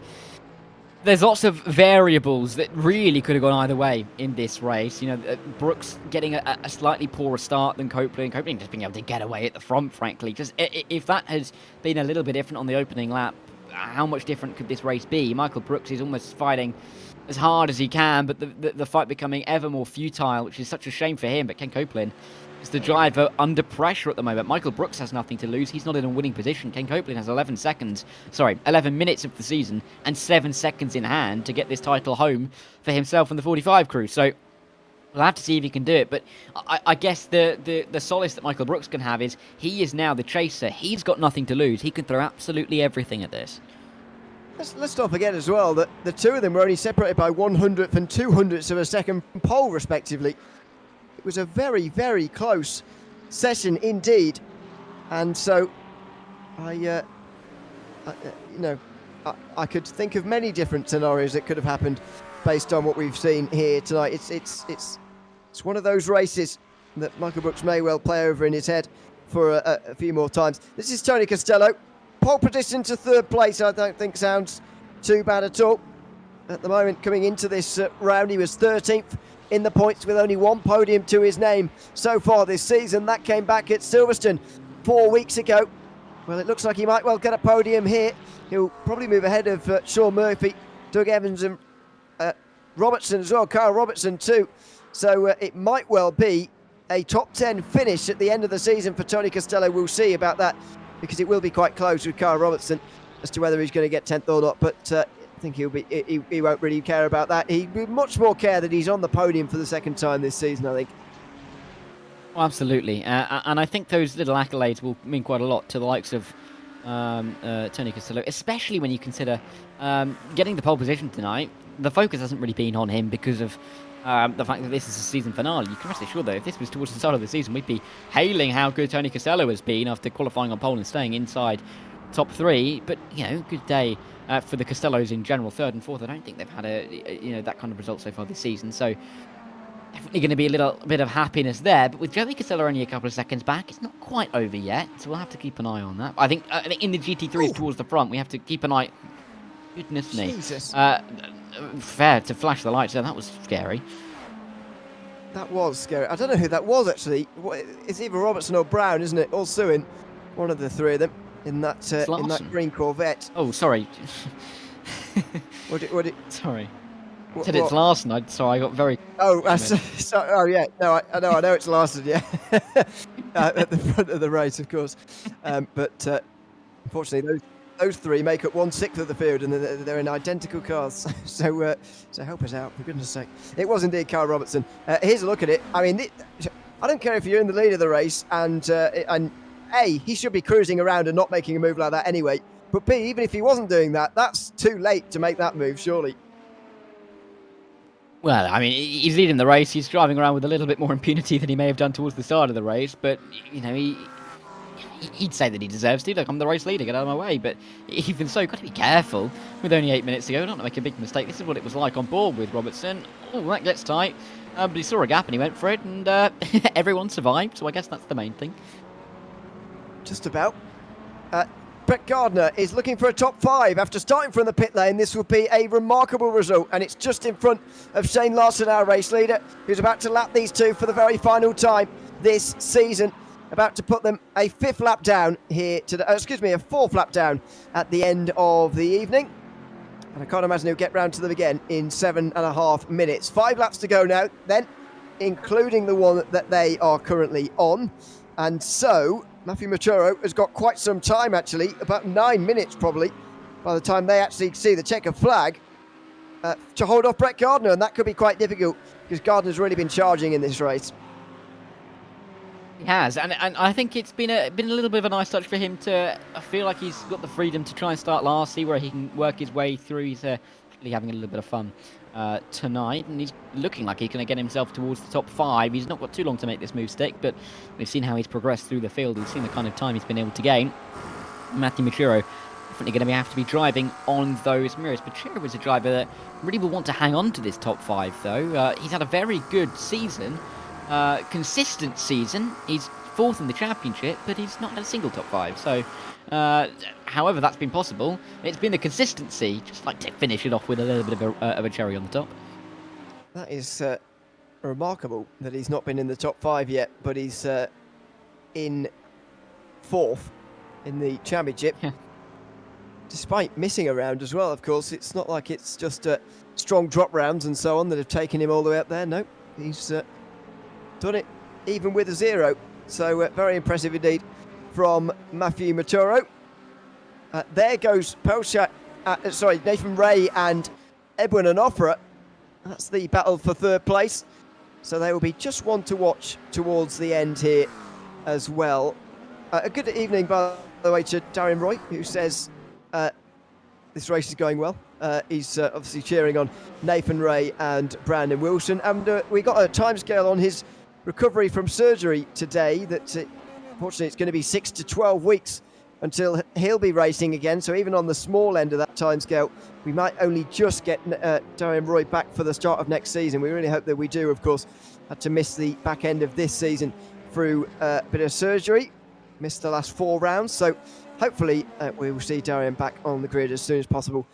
there's lots of variables that really could have gone either way in this race. You know, Brooks getting a slightly poorer start than Copeland. Copeland just being able to get away at the front, frankly. Just if that has been a little bit different on the opening lap, how much different could this race be? Michael Brooks is almost fighting as hard as he can, but the fight becoming ever more futile, which is such a shame for him. But Ken Copeland is the driver under pressure at the moment. Michael Brooks has nothing to lose. He's not in a winning position. Ken Copeland has 11 minutes of the season and 7 seconds in hand to get this title home for himself and the 45 crew. So we'll have to see if he can do it. But I guess the solace that Michael Brooks can have is he is now the chaser. He's got nothing to lose. He can throw absolutely everything at this. Let's not forget as well that the two of them were only separated by 100th and 200ths of a second pole, respectively. It was a very, very close session indeed, and so I could think of many different scenarios that could have happened based on what we've seen here tonight. It's one of those races that Michael Brooks may well play over in his head for a few more times. This is Tony Costello. Pole position to 3rd place, I don't think sounds too bad at all. At the moment, coming into this round, he was 13th in the points with only one podium to his name so far this season. That came back at Silverstone 4 weeks ago. Well, it looks like he might well get a podium here. He'll probably move ahead of Sean Murphy, Doug Evans and Robertson as well, Kyle Robertson too. So it might well be a top 10 finish at the end of the season for Tony Costello. We'll see about that, because it will be quite close with Kyle Robertson as to whether he's going to get 10th or not. But I think he won't really care about that. He would much more care that he's on the podium for the 2nd time this season, I think. Well, absolutely. And I think those little accolades will mean quite a lot to the likes of Tony Costello, especially when you consider getting the pole position tonight. The focus hasn't really been on him because of the fact that this is a season finale. You can rest assured, though, if this was towards the start of the season, we'd be hailing how good Tony Costello has been after qualifying on pole and staying inside top 3. But, you know, good day for the Costellos in general, 3rd and 4th. I don't think they've had that kind of result so far this season. So definitely going to be a little bit of happiness there. But with Joey Costello only a couple of seconds back, it's not quite over yet. So we'll have to keep an eye on that. I think in the GT3s towards the front, we have to keep an eye. Goodness me. Jesus. Fair to flash the lights there. That was scary. That was scary. I don't know who that was, actually. It's either Robertson or Brown, isn't it? Or Suin. One of the three of them in that green Corvette. Oh, sorry. What it? Sorry. I said it's Larson, so I got very... Oh, oh yeah. No, I know it's Larson, yeah. At the front of the race, of course. But unfortunately, those three make up 1/6 of the field, and they're in identical cars. So help us out, for goodness sake. It was indeed Kyle Robertson. Here's a look at it. I mean, I don't care if you're in the lead of the race, and A, he should be cruising around and not making a move like that anyway. But B, even if he wasn't doing that, that's too late to make that move, surely. Well, I mean, he's leading the race. He's driving around with a little bit more impunity than he may have done towards the start of the race. But, you know, he'd say that he deserves to. Like, I'm the race leader, get out of my way. But even so, got to be careful with only 8 minutes to go. Don't make a big mistake. This is what it was like on board with Robertson. Oh, that gets tight. But he saw a gap and he went for it. And everyone survived. So I guess that's the main thing. Just about. Brett Gardner is looking for a top 5 after starting from the pit lane. This would be a remarkable result, and it's just in front of Shane Larson, our race leader, who's about to lap these two for the very final time this season. About to put them a 5th lap down here today. A 4th lap down at the end of the evening. And I can't imagine he'll get round to them again in 7.5 minutes. 5 laps to go now, then, including the one that they are currently on. And so Matthew Maturo has got quite some time, actually, about 9 minutes probably, by the time they actually see the checkered flag, to hold off Brett Gardner, and that could be quite difficult because Gardner's really been charging in this race. He has, and I think it's been a little bit of a nice touch for him to feel like he's got the freedom to try and start last, see where he can work his way through. He's really having a little bit of fun tonight, and he's looking like he's going to get himself towards the top 5. He's not got too long to make this move stick, but we've seen how he's progressed through the field. We've seen the kind of time he's been able to gain. Matthew Maturo definitely going to have to be driving on those mirrors. Maturo is a driver that really will want to hang on to this top 5, though. He's had a very good season. Consistent season. He's 4th in the championship, but he's not had a single top 5. So, however that's been possible, it's been the consistency. Just like to finish it off with a little bit of a cherry on the top. That is remarkable that he's not been in the top 5 yet, but he's in 4th in the championship. Yeah. Despite missing a round as well, of course. It's not like it's just strong drop rounds and so on that have taken him all the way up there. No, he's done it even with a 0. So very impressive indeed from Matthew Maturo. There goes Nathan Ray and Edwin Onofre. That's the battle for 3rd place. So they will be just one to watch towards the end here as well. A good evening, by the way, to Darren Roy, who says this race is going well. He's obviously cheering on Nathan Ray and Brandon Wilson. And we got a timescale on his recovery from surgery today that unfortunately it's going to be 6 to 12 weeks until he'll be racing again. So even on the small end of that timescale, we might only just get Darren Roy back for the start of next season. We really hope that we do, of course. Had to miss the back end of this season through a bit of surgery. Missed the last 4 rounds. So hopefully we will see Darren back on the grid as soon as possible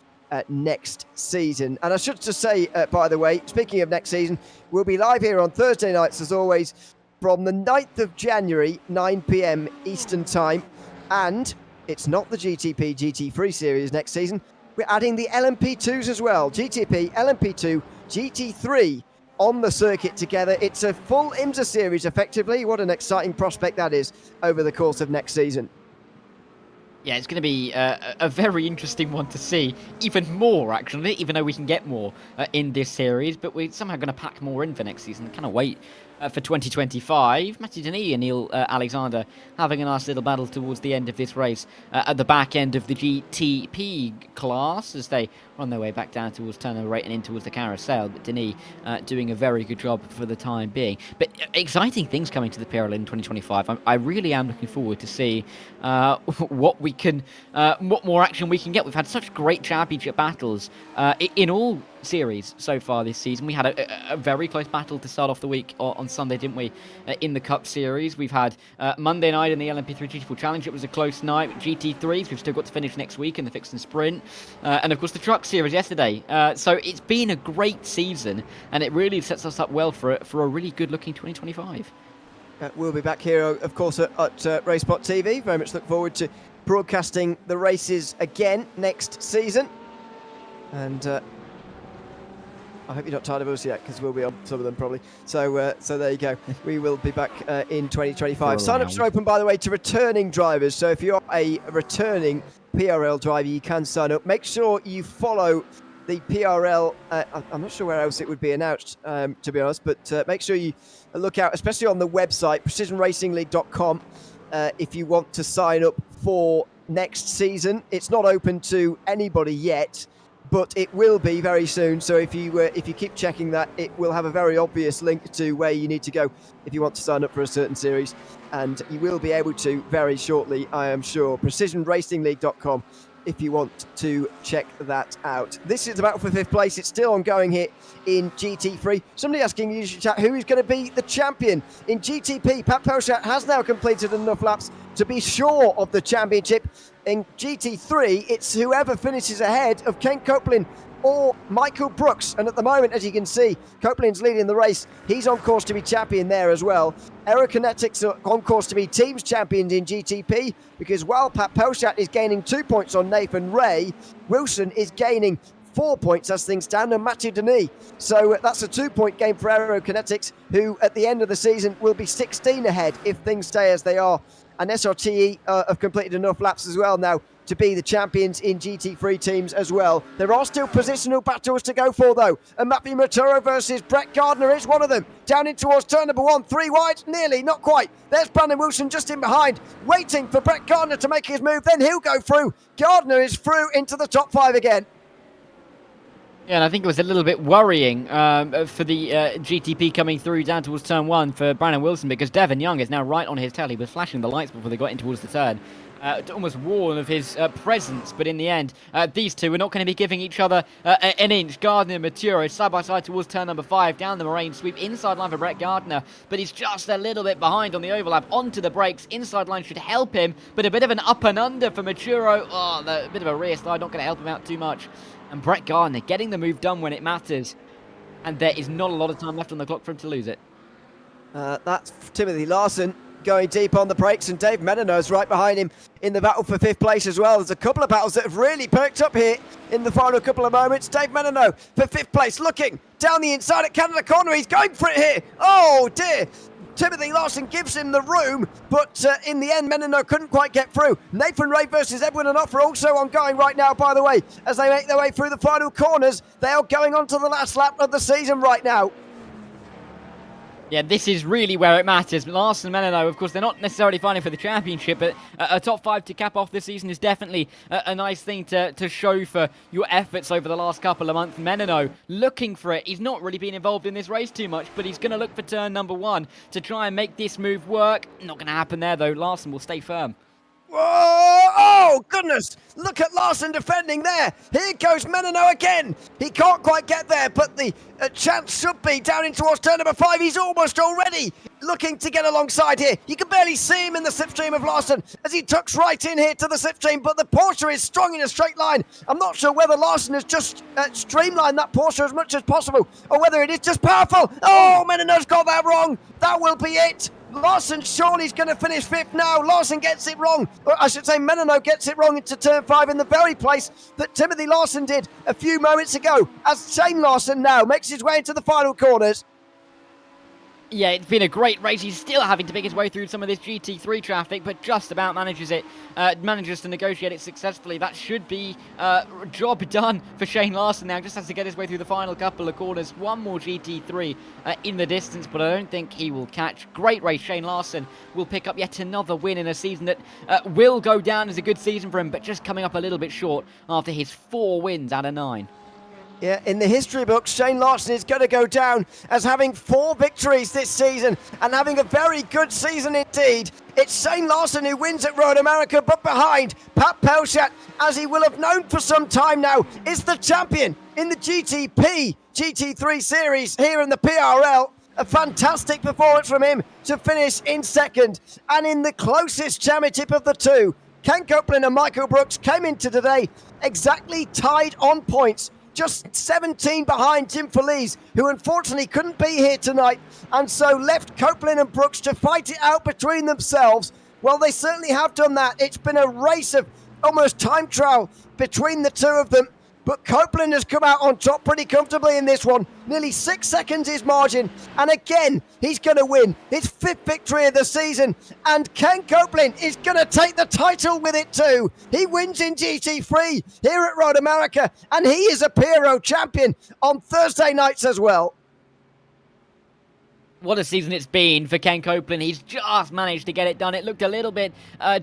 next season. And I should just say, by the way, speaking of next season, we'll be live here on Thursday nights as always from the 9th of January, 9 p.m. Eastern Time. And it's not the GTP GT3 series next season. We're adding the LMP2s as well. GTP, LMP2, GT3 on the circuit together. It's a full IMSA series effectively. What an exciting prospect that is over the course of next season. Yeah, it's going to be a very interesting one to see. Even more, actually, even though we can get more in this series. But we're somehow going to pack more in for next season. Kind of wait for 2025. Matthew Denis and Neil Alexander having a nice little battle towards the end of this race at the back end of the GTP class as they run their way back down towards turn number 8 and in towards the carousel. But Denis doing a very good job for the time being. But exciting things coming to the PRL in 2025. I really am looking forward to see what more action we can get. We've had such great championship battles in all series so far this season. We had a very close battle to start off the week on Sunday, didn't we, in the Cup Series. We've had Monday night in the LMP3 GT4 Challenge. It was a close night. GT3s, we've still got to finish next week in the Fixed and Sprint. And of course the Truck Series yesterday. So it's been a great season, and it really sets us up well for a really good looking 2025. We'll be back here, of course, at RaceSpotTV. Very much look forward to broadcasting the races again next season. And I hope you're not tired of us yet, because we'll be on some of them probably. So there you go. We will be back in 2025. Sign-ups are open, by the way, to returning drivers. So if you're a returning PRL driver, you can sign up. Make sure you follow the PRL. I'm not sure where else it would be announced, to be honest, but make sure you look out, especially on the website, precisionracingleague.com, if you want to sign up for next season. It's not open to anybody yet, but it will be very soon. So if you keep checking that, it will have a very obvious link to where you need to go if you want to sign up for a certain series, and you will be able to very shortly, I am sure. precisionracingleague.com if you want to check that out. This is the battle for 5th place. It's still ongoing here in GT3. Somebody asking you to chat who is going to be the champion in GTP. Pat Pelchat has now completed enough laps to be sure of the championship. In GT3, it's whoever finishes ahead of Ken Copeland or Michael Brooks. And at the moment, as you can see, Copeland's leading the race. He's on course to be champion there as well. Aerokinetics are on course to be teams champions in GTP, because while Pat Pelshat is gaining 2 points on Nathan Ray, Wilson is gaining 4 points as things stand, and Matthew Denis. So that's a 2-point game for Aerokinetics, who at the end of the season will be 16 ahead if things stay as they are. And SRTE have completed enough laps as well now to be the champions in GT3 teams as well. There are still positional battles to go for, though. And Matthew Maturo versus Brett Gardner is one of them. Down in towards turn number 1, 3 wide, nearly, not quite. There's Brandon Wilson just in behind, waiting for Brett Gardner to make his move. Then he'll go through. Gardner is through into the top 5 again. Yeah, and I think it was a little bit worrying for the GTP coming through down towards turn 1 for Brandon Wilson, because Devon Young is now right on his tail. He was flashing the lights before they got in towards the turn. To almost warn of his presence, but in the end, these two are not going to be giving each other an inch. Gardner and Maturo side by side towards turn number 5, down the moraine sweep, inside line for Brett Gardner, but he's just a little bit behind on the overlap, onto the brakes. Inside line should help him, but a bit of an up and under for Maturo. Oh, a bit of a rear slide, not going to help him out too much. And Brett Gardner getting the move done when it matters, and there is not a lot of time left on the clock for him to lose it. That's Timothy Larson going deep on the brakes, and Dave Menino's right behind him in the battle for 5th place as well. There's a couple of battles that have really perked up here in the final couple of moments. Dave Menino for 5th place, looking down the inside at Canada Corner. He's going for it here. Oh dear. Timothy Larson gives him the room, but in the end, Menino couldn't quite get through. Nathan Ray versus Edwin Onofre also ongoing right now, by the way, as they make their way through the final corners. They are going on to the last lap of the season right now. Yeah, this is really where it matters. Larson and Menino, of course, they're not necessarily fighting for the championship, but a top 5 to cap off this season is definitely a nice thing to show for your efforts over the last couple of months. Menino looking for it. He's not really been involved in this race too much, but he's going to look for turn number 1 to try and make this move work. Not going to happen there, though. Larson will stay firm. Whoa! Oh, goodness! Look at Larson defending there. Here goes Menino again. He can't quite get there, but the chance should be down in towards turn number 5. He's almost already looking to get alongside here. You can barely see him in the slipstream of Larson as he tucks right in here to the slipstream, but the Porsche is strong in a straight line. I'm not sure whether Larson has just streamlined that Porsche as much as possible, or whether it is just powerful. Oh, Menino's got that wrong. That will be it. Larson surely's going to finish 5th now. Larson gets it wrong. Or I should say Menino gets it wrong into turn 5 in the very place that Timothy Larson did a few moments ago, as Shane Larson now makes his way into the final corners. Yeah, it's been a great race. He's still having to make his way through some of this GT3 traffic, but just about manages to negotiate it successfully. That should be job done for Shane Larson now. Just has to get his way through the final couple of corners. One more GT3 in the distance, but I don't think he will catch. Great race. Shane Larson will pick up yet another win in a season that will go down as a good season for him, but just coming up a little bit short after his 4 wins out of 9. Yeah, in the history books, Shane Larson is going to go down as having 4 victories this season and having a very good season indeed. It's Shane Larson who wins at Road America, but behind Pat Pelshat, as he will have known for some time now, is the champion in the GTP GT3 series here in the PRL. A fantastic performance from him to finish in 2nd, and in the closest championship of the two, Ken Copeland and Michael Brooks came into today exactly tied on points. Just 17 behind Jim Feliz, who unfortunately couldn't be here tonight, and so left Copeland and Brooks to fight it out between themselves. Well, they certainly have done that. It's been a race of almost time trial between the two of them, but Copeland has come out on top pretty comfortably in this one. Nearly 6 seconds his margin, and again, he's going to win his 5th victory of the season, and Ken Copeland is going to take the title with it too. He wins in GT3 here at Road America, and he is a PRO champion on Thursday nights as well. What a season it's been for Ken Copeland. He's just managed to get it done. It looked a little bit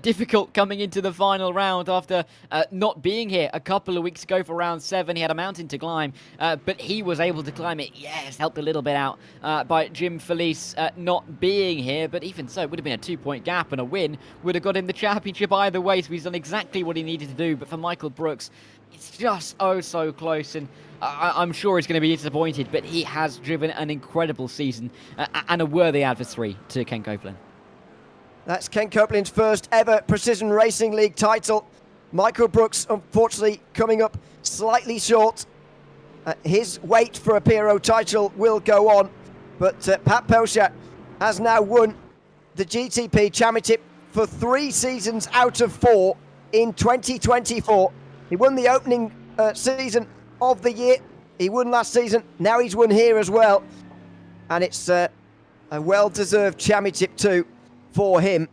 difficult coming into the final round after not being here a couple of weeks ago for round 7. He had a mountain to climb, but he was able to climb it. Yes, helped a little bit out by Jim Felice not being here, but even so, it would have been a 2-point gap, and a win would have got him the championship either way, so he's done exactly what he needed to do. But for Michael Brooks, it's just oh so close, and I'm sure he's going to be disappointed, but he has driven an incredible season and a worthy adversary to Ken Copeland. That's Ken Copeland's first ever Precision Racing League title. Michael Brooks, unfortunately, coming up slightly short. His wait for a PRO title will go on, but Pat Pelchat has now won the GTP Championship for 3 seasons out of 4 in 2024. He won the opening season of the year. He won last season. Now he's won here as well. And it's a well-deserved championship too for him.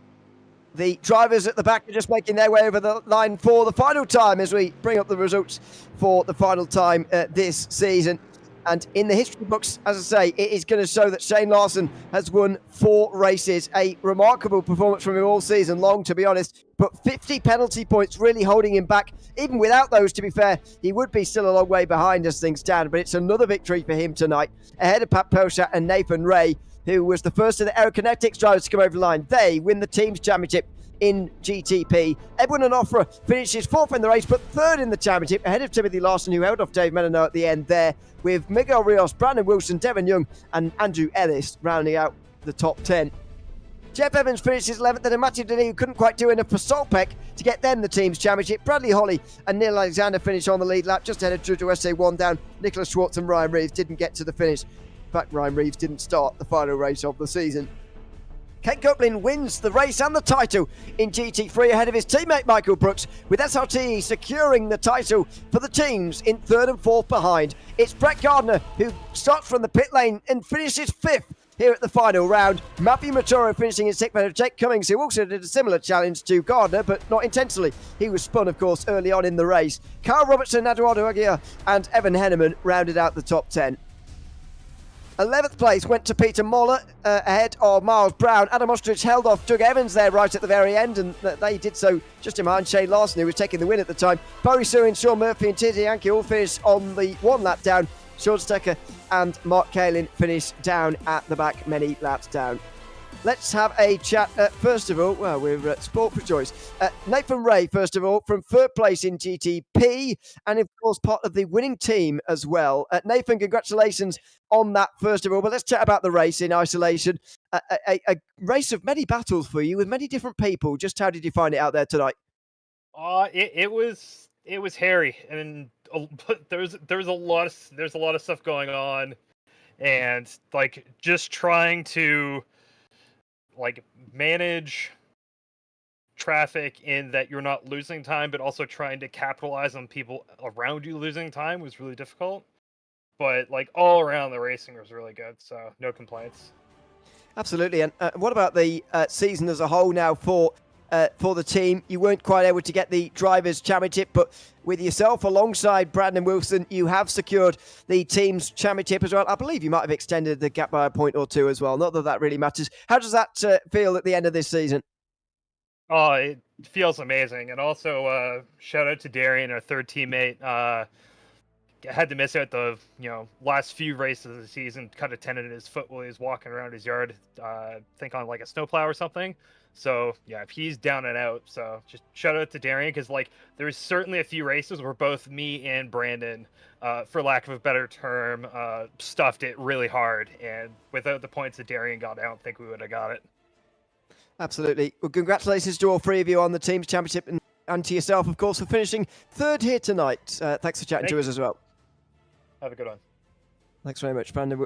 The drivers at the back are just making their way over the line for the final time as we bring up the results for the final time this season. And in the history books, as I say, it is going to show that Shane Larson has won 4 races. A remarkable performance from him all season long, to be honest. But 50 penalty points really holding him back. Even without those, to be fair, he would be still a long way behind as things stand. But it's another victory for him tonight, ahead of Pat Pelchat and Nathan Ray, who was the first of the Aerokinetics drivers to come over the line. They win the team's championship in GTP. Edwin Onofre finishes 4th in the race, but 3rd in the championship, ahead of Timothy Larson, who held off Dave Menino at the end there, with Miguel Rios, Brandon Wilson, Devon Young, and Andrew Ellis rounding out the top 10. Jeff Evans finishes 11th, and Matthew Denis, who couldn't quite do enough for Solpec to get them the team's championship. Bradley Holly and Neil Alexander finish on the lead lap, just ahead of Jojo SA, 1 down. Nicholas Schwartz and Ryan Reeves didn't get to the finish. In fact, Ryan Reeves didn't start the final race of the season. Ken Copeland wins the race and the title in GT3 ahead of his teammate Michael Brooks, with SRT securing the title for the teams in 3rd and 4th behind. It's Brett Gardner who starts from the pit lane and finishes 5th here at the final round. Matthew Matoro finishing in 6th ahead of Jake Cummings, who also did a similar challenge to Gardner, but not intentionally. He was spun, of course, early on in the race. Kyle Robertson, Eduardo Aguirre and Evan Henneman rounded out the top 10. 11th place went to Peter Moller ahead of Miles Brown. Adam Ostrich held off Doug Evans there right at the very end, and they did so just behind Shane Larson, who was taking the win at the time. Bowie Suin, Sean Murphy and Tizi Yankee all finished on the 1 lap down. Sean Stecker and Mark Kalin finished down at the back, many laps down. Let's have a chat. First of all, well, we're sport for choice. Nathan Ray, first of all, from 3rd place in GTP, and of course part of the winning team as well. Nathan, congratulations on that, first of all. But let's chat about the race in isolation. A race of many battles for you with many different people. Just how did you find it out there tonight? It was hairy, and there's a lot of stuff going on, and like just trying to manage traffic in that you're not losing time, but also trying to capitalize on people around you losing time was really difficult. But all around the racing was really good, so no complaints. Absolutely. And what about the season as a whole now for the team? You weren't quite able to get the Drivers' Championship, but with yourself alongside Brandon Wilson, you have secured the team's championship as well. I believe you might have extended the gap by a point or two as well. Not that that really matters. How does that feel at the end of this season? Oh, it feels amazing. And also, shout out to Darian, our 3rd teammate. Had to miss out the last few races of the season. Cut a tendon in his foot while he was walking around his yard. I think on a snowplow or something. So yeah, if he's down and out, so just shout out to Darian, because there's certainly a few races where both me and Brandon, for lack of a better term, stuffed it really hard, and without the points that Darian got, I don't think we would have got it. Absolutely. Well, congratulations to all 3 of you on the team's championship, and to yourself, of course, for finishing 3rd here tonight. Thanks for chatting to us as well. Have a good one. Thanks very much, Brandon.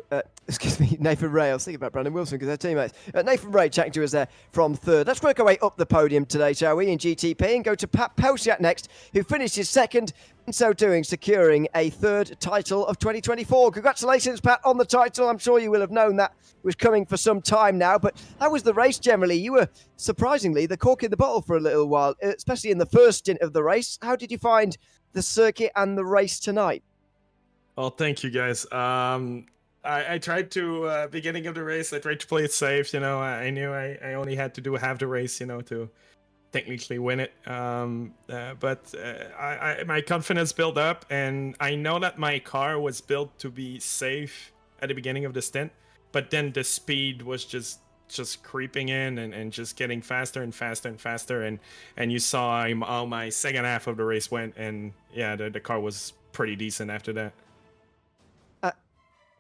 Nathan Ray. I was thinking about Brandon Wilson because they're teammates. Nathan Ray chatting to us there from 3rd. Let's work our way up the podium today, shall we, in GTP, and go to Pat Pelchat next, who finishes 2nd, in so doing securing a 3rd title of 2024. Congratulations, Pat, on the title. I'm sure you will have known that was coming for some time now, but how was the race generally? You were, surprisingly, the cork in the bottle for a little while, especially in the first stint of the race. How did you find the circuit and the race tonight? Well, thank you, guys. I tried to, beginning of the race, I tried to play it safe. I knew I only had to do half the race, to technically win it. But my confidence built up, and I know that my car was built to be safe at the beginning of the stint. But then the speed was just creeping in and just getting faster and faster and faster. And you saw how my second half of the race went, and yeah, the car was pretty decent after that.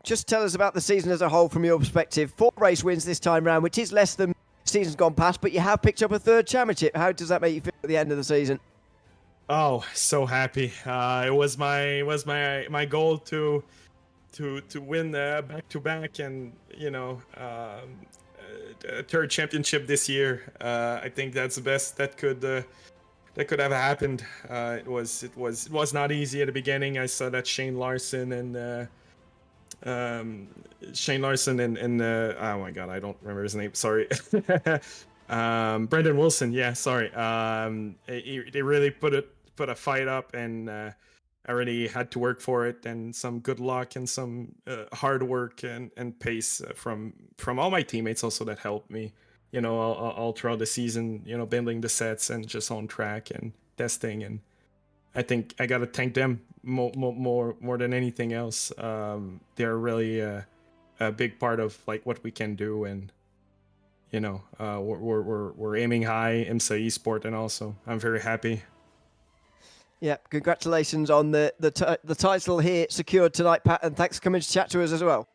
Just tell us about the season as a whole from your perspective. 4 race wins this time round, which is less than season's gone past, but you have picked up a third championship. How does that make you feel at the end of the season? Oh, so happy! It was my goal to win back to back, and a third championship this year. I think that's the best that could have happened. It was not easy at the beginning. I saw that Shane Larson and oh my god, I don't remember his name. Sorry. Brendan Wilson. Yeah, sorry. They really put a fight up, and I really had to work for it, and some good luck and some hard work and pace from all my teammates also that helped me, all throughout the season, building the sets and just on track and testing. And I think I got to thank them more than anything else. They're really a big part of like what we can do, and we're aiming high, IMSA esport, and also I'm very happy. Yeah, congratulations on the title here secured tonight, Pat, and thanks for coming to chat to us as well.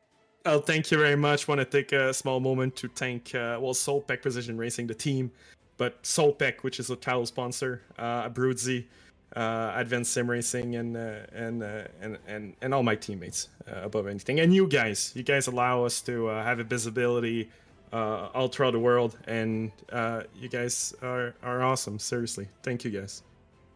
Oh, thank you very much. Want to take a small moment to thank Solpec Precision Racing, the team, but Solpec, which is a title sponsor, Abruzzi, Advanced Sim Racing, and all my teammates above anything, and you guys allow us to have a visibility all throughout the world, and you guys are awesome. Seriously, thank you guys.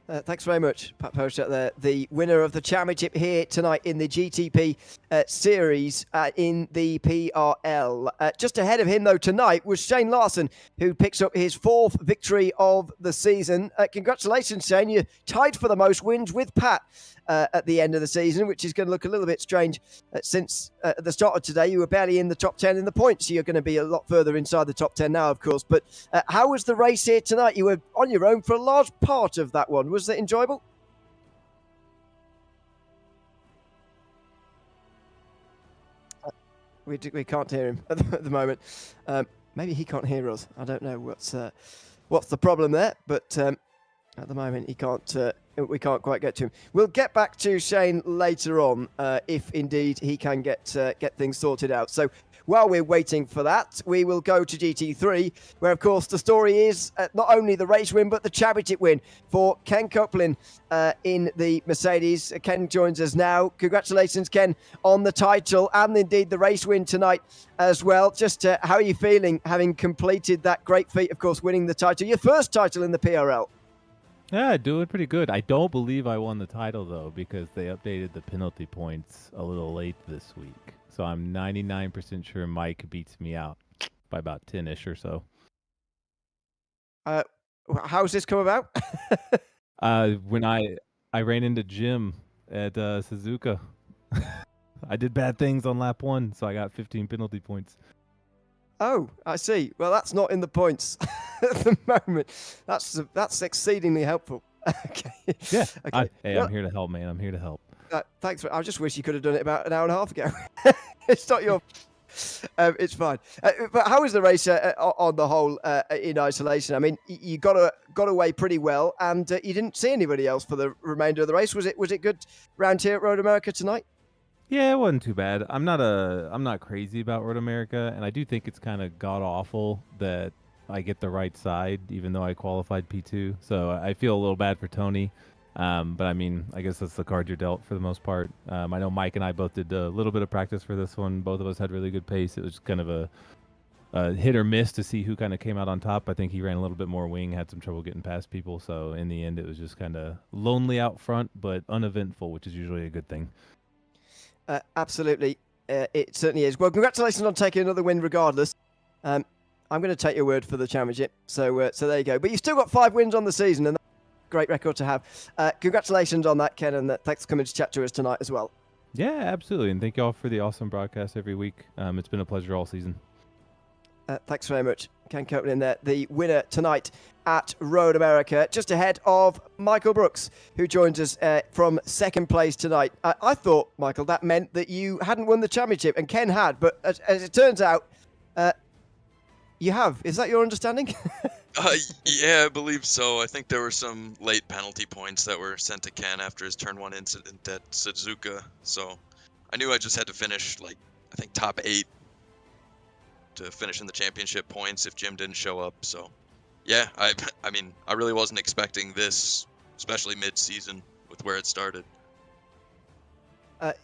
Thanks very much, Pat Poster there, the winner of the championship here tonight in the GTP series in the PRL. Just ahead of him, though, tonight was Shane Larson, who picks up his 4th victory of the season. Congratulations, Shane. You're tied for the most wins with Pat at the end of the season, which is going to look a little bit strange since at the start of today you were barely in the top 10 in the points. You're going to be a lot further inside the top 10 now, of course. But how was the race here tonight? You were on your own for a large part of that one. Was it enjoyable? We can't hear him at the moment. Maybe he can't hear us. I don't know what's the problem there, but at the moment he can't. We can't quite get to him. We'll get back to Shane later on if indeed he can get things sorted out. So while we're waiting for that, we will go to GT3, where of course the story is not only the race win but the championship win for Ken Copeland in the Mercedes. Ken joins us now. Congratulations, Ken, on the title and indeed the race win tonight as well. Just how are you feeling having completed that great feat, of course, winning the title, your first title in the PRL? Yeah, doing pretty good. I don't believe I won the title, though, because they updated the penalty points a little late this week. So I'm 99% sure Mike beats me out by about 10-ish or so. How's this come about? When I ran into Jim at Suzuka. I did bad things on lap 1, so I got 15 penalty points. Oh, I see. Well, that's not in the points at the moment. That's exceedingly helpful. Okay. Yeah. Okay. I'm here to help, man. I'm here to help. Thanks. I just wish you could have done it about an hour and a half ago. It's not your. It's fine. But how was the race on the whole in isolation? I mean, you got away pretty well, and you didn't see anybody else for the remainder of the race. Was it good round here at Road America tonight? Yeah, it wasn't too bad. I'm not crazy about Road America, and I do think it's kind of god awful that I get the right side, even though I qualified P2. So I feel a little bad for Tony, but I mean, I guess that's the card you're dealt for the most part. I know Mike and I both did a little bit of practice for this one. Both of us had really good pace. It was kind of a hit or miss to see who kind of came out on top. I think he ran a little bit more wing, had some trouble getting past people. So in the end, it was just kind of lonely out front, but uneventful, which is usually a good thing. Absolutely, it certainly is. Well, congratulations on taking another win regardless. I'm going to take your word for the championship. So there you go. But you've still got 5 wins on the season, and that's a great record to have. Congratulations on that, Ken, and thanks for coming to chat to us tonight as well. Yeah, absolutely. And thank you all for the awesome broadcast every week. It's been a pleasure all season. Thanks very much. Ken Copeland there, the winner tonight at Road America, just ahead of Michael Brooks, who joins us from 2nd place tonight. I thought, Michael, that meant that you hadn't won the championship, and Ken had, but as it turns out, you have. Is that your understanding? Yeah, I believe so. I think there were some late penalty points that were sent to Ken after his turn 1 incident at Suzuka, so I knew I just had to finish, I think, top 8. to finish in the championship points if Jim didn't show up. So, yeah, I mean, I really wasn't expecting this, especially mid-season with where it started.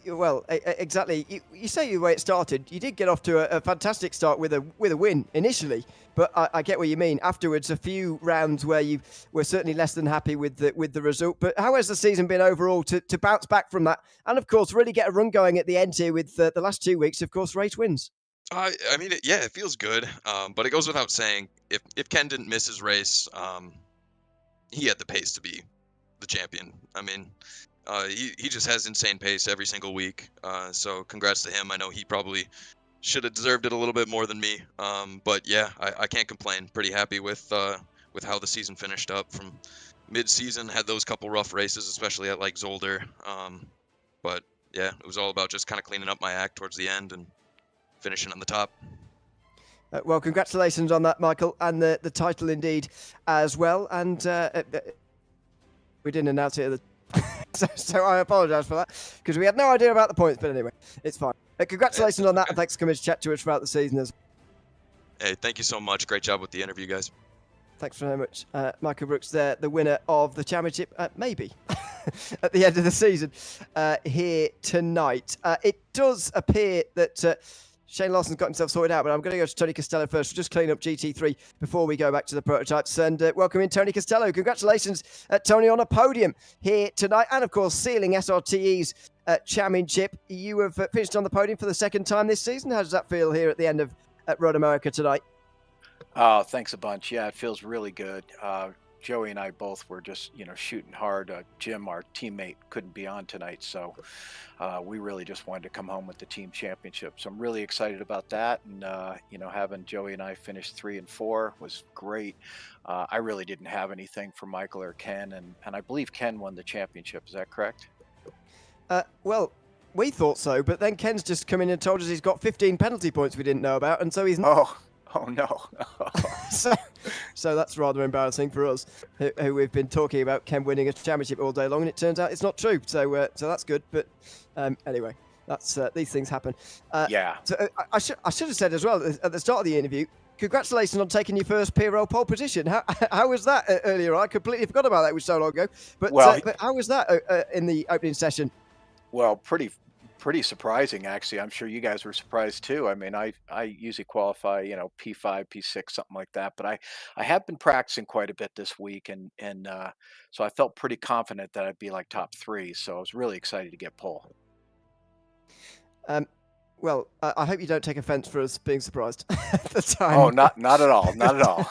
Well, exactly. You say the way it started. You did get off to a fantastic start with a win initially, but I get what you mean. Afterwards, a few rounds where you were certainly less than happy with the result. But how has the season been overall to bounce back from that, and of course, really get a run going at the end here with the last 2 weeks? Of course, race wins. I mean, yeah, it feels good, but it goes without saying, if Ken didn't miss his race, he had the pace to be the champion. I mean, he just has insane pace every single week. So congrats to him. I know he probably should have deserved it a little bit more than me. But yeah, I can't complain. Pretty happy with how the season finished up. From mid-season, had those couple rough races, especially at like Zolder. But yeah, it was all about just kind of cleaning up my act towards the end and finishing on the top. Well, congratulations on that, Michael, and the title indeed as well. And we didn't announce it at the so I apologise for that, because we had no idea about the points, but anyway, it's fine. Congratulations on that, and thanks for coming to chat to us throughout the season. Hey, thank you so much. Great job with the interview, guys. Thanks very much. Michael Brooks there, the winner of the championship, maybe, at the end of the season here tonight. It does appear that Shane Larson's got himself sorted out, but I'm going to go to Tony Costello first. We'll just clean up GT3 before we go back to the prototypes. And welcome in, Tony Costello. Congratulations, Tony, on a podium here tonight. And, of course, sealing SRTE's championship. You have finished on the podium for the second time this season. How does that feel here at the end of Road America tonight? Thanks a bunch. Yeah, it feels really good. Joey and I both were just, shooting hard. Jim, our teammate, couldn't be on tonight, so we really just wanted to come home with the team championship. So I'm really excited about that, and having Joey and I finish 3 and 4 was great. I really didn't have anything for Michael or Ken, and I believe Ken won the championship. Is that correct? Well, we thought so, but then Ken's just come in and told us he's got 15 penalty points we didn't know about, and so he's not. Oh no. So that's rather embarrassing for us, who we've been talking about Ken winning a championship all day long, and it turns out it's not true. So that's good. But anyway, that's these things happen. Yeah. So I should have said as well at the start of the interview, congratulations on taking your first PRL pole position. How was that earlier? I completely forgot about that. It was so long ago. But how was that in the opening session? Well, pretty surprising, actually. I'm sure you guys were surprised too. I mean, I usually qualify, P5, P6, something like that. But I have been practicing quite a bit this week, and so I felt pretty confident that I'd be like top 3. So I was really excited to get pole. Well, I hope you don't take offence for us being surprised at the time. Oh, not at all, not at all.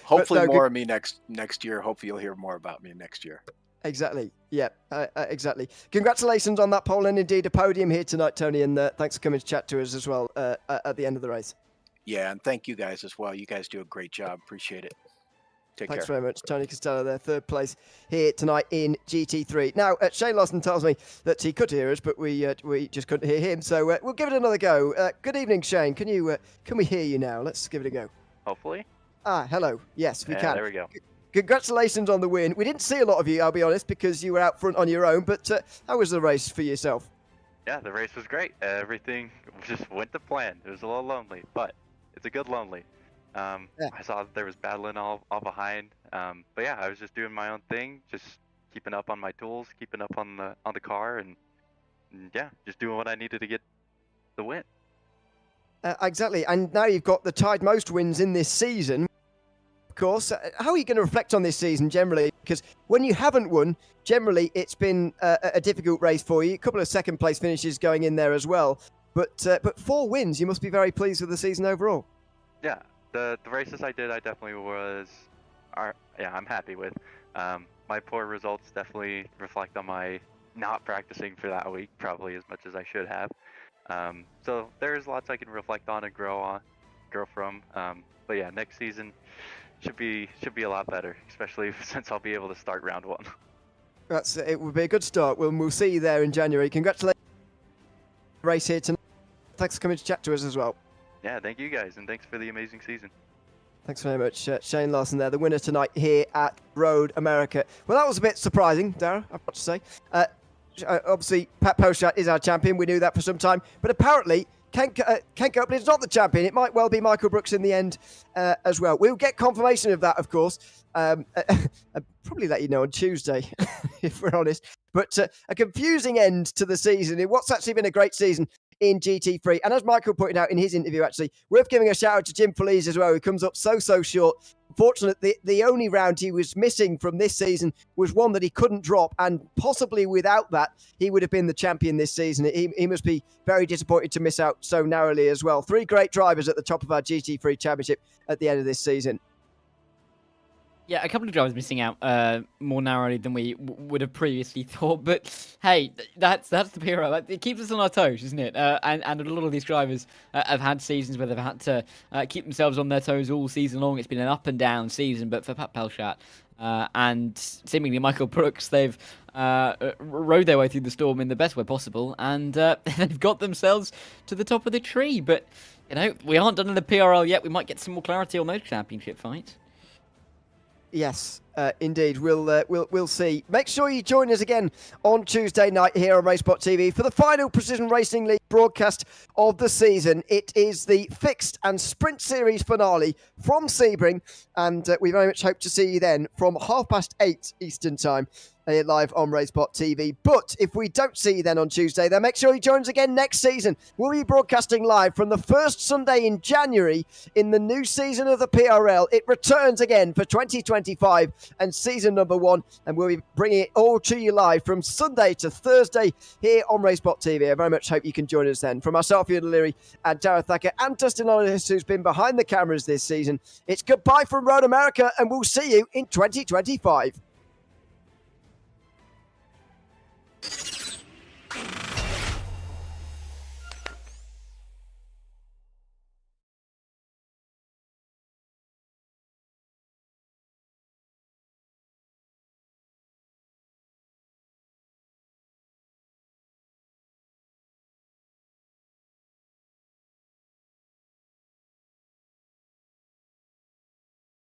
Hopefully more of me next year. Hopefully you'll hear more about me next year. Exactly. Yeah, exactly. Congratulations on that pole and indeed a podium here tonight, Tony, and thanks for coming to chat to us as well at the end of the race. Yeah, and thank you guys as well. You guys do a great job. Appreciate it. Thanks very much. Tony Costello there, third place here tonight in GT3. Now, Shane Lawson tells me that he could hear us, but we just couldn't hear him, so we'll give it another go. Good evening, Shane. Can we hear you now? Let's give it a go. Hopefully. Hello. Yes, we can. There we go. Congratulations on the win. We didn't see a lot of you, I'll be honest, because you were out front on your own, but how was the race for yourself? Yeah, the race was great. Everything just went to plan. It was a little lonely, but it's a good lonely. I saw that there was battling all behind, but yeah, I was just doing my own thing, just keeping up on my tools, keeping up on the car, and yeah, just doing what I needed to get the win. Exactly, and now you've got the tied most wins in this season. Of course, how are you going to reflect on this season generally? Because when you haven't won, generally it's been a difficult race for you. A couple of second place finishes going in there as well, but 4 wins, you must be very pleased with the season overall. Yeah, the races I did, I definitely I'm happy with. My poor results definitely reflect on my not practicing for that week, probably as much as I should have. So there's lots I can reflect on and grow from. But yeah, next season should be a lot better, especially since I'll be able to start round 1. It would be a good start. We'll see you there in January. Congratulations on the race here tonight. Thanks for coming to chat to us as well. Yeah, thank you guys, and thanks for the amazing season. Thanks very much. Shane Larson there, the winner tonight here at Road America. Well, that was a bit surprising, Dara, I've got to say. Obviously, Pat Poshat is our champion. We knew that for some time. But apparently, Ken Copeland's not the champion. It might well be Michael Brooks in the end as well. We'll get confirmation of that, of course. I'll probably let you know on Tuesday, if we're honest. But a confusing end to the season in what's actually been a great season in GT3. And as Michael pointed out in his interview, actually, worth giving a shout out to Jim Feliz as well, who comes up so short. Fortunately, the only round he was missing from this season was one that he couldn't drop, and possibly without that, he would have been the champion this season. He must be very disappointed to miss out so narrowly as well. 3 great drivers at the top of our GT3 championship at the end of this season. Yeah, a couple of drivers missing out more narrowly than we would have previously thought. But hey, that's the PRL. It keeps us on our toes, isn't it? And a lot of these drivers have had seasons where they've had to keep themselves on their toes all season long. It's been an up and down season. But for Pat Pelchat and seemingly Michael Brooks, they've rode their way through the storm in the best way possible, and they've got themselves to the top of the tree. But you know, we aren't done in the PRL yet. We might get some more clarity on those championship fights. Yes, indeed. We'll see. Make sure you join us again on Tuesday night here on RaceSpotTV for the final Precision Racing League broadcast of the season. It is the fixed and sprint series finale from Sebring, and we very much hope to see you then from 8:30 Eastern Time. Live on RaceSpotTV. But if we don't see you then on Tuesday, then make sure you join us again next season. We'll be broadcasting live from the first Sunday in January in the new season of the PRL. It returns again for 2025 and season number 1, and we'll be bringing it all to you live from Sunday to Thursday here on RaceSpotTV. I very much hope you can join us then. From myself, Ian O'Leary, and Darragh Thacker, and Dustin Ollis, who's been behind the cameras this season, it's goodbye from Road America, and we'll see you in 2025.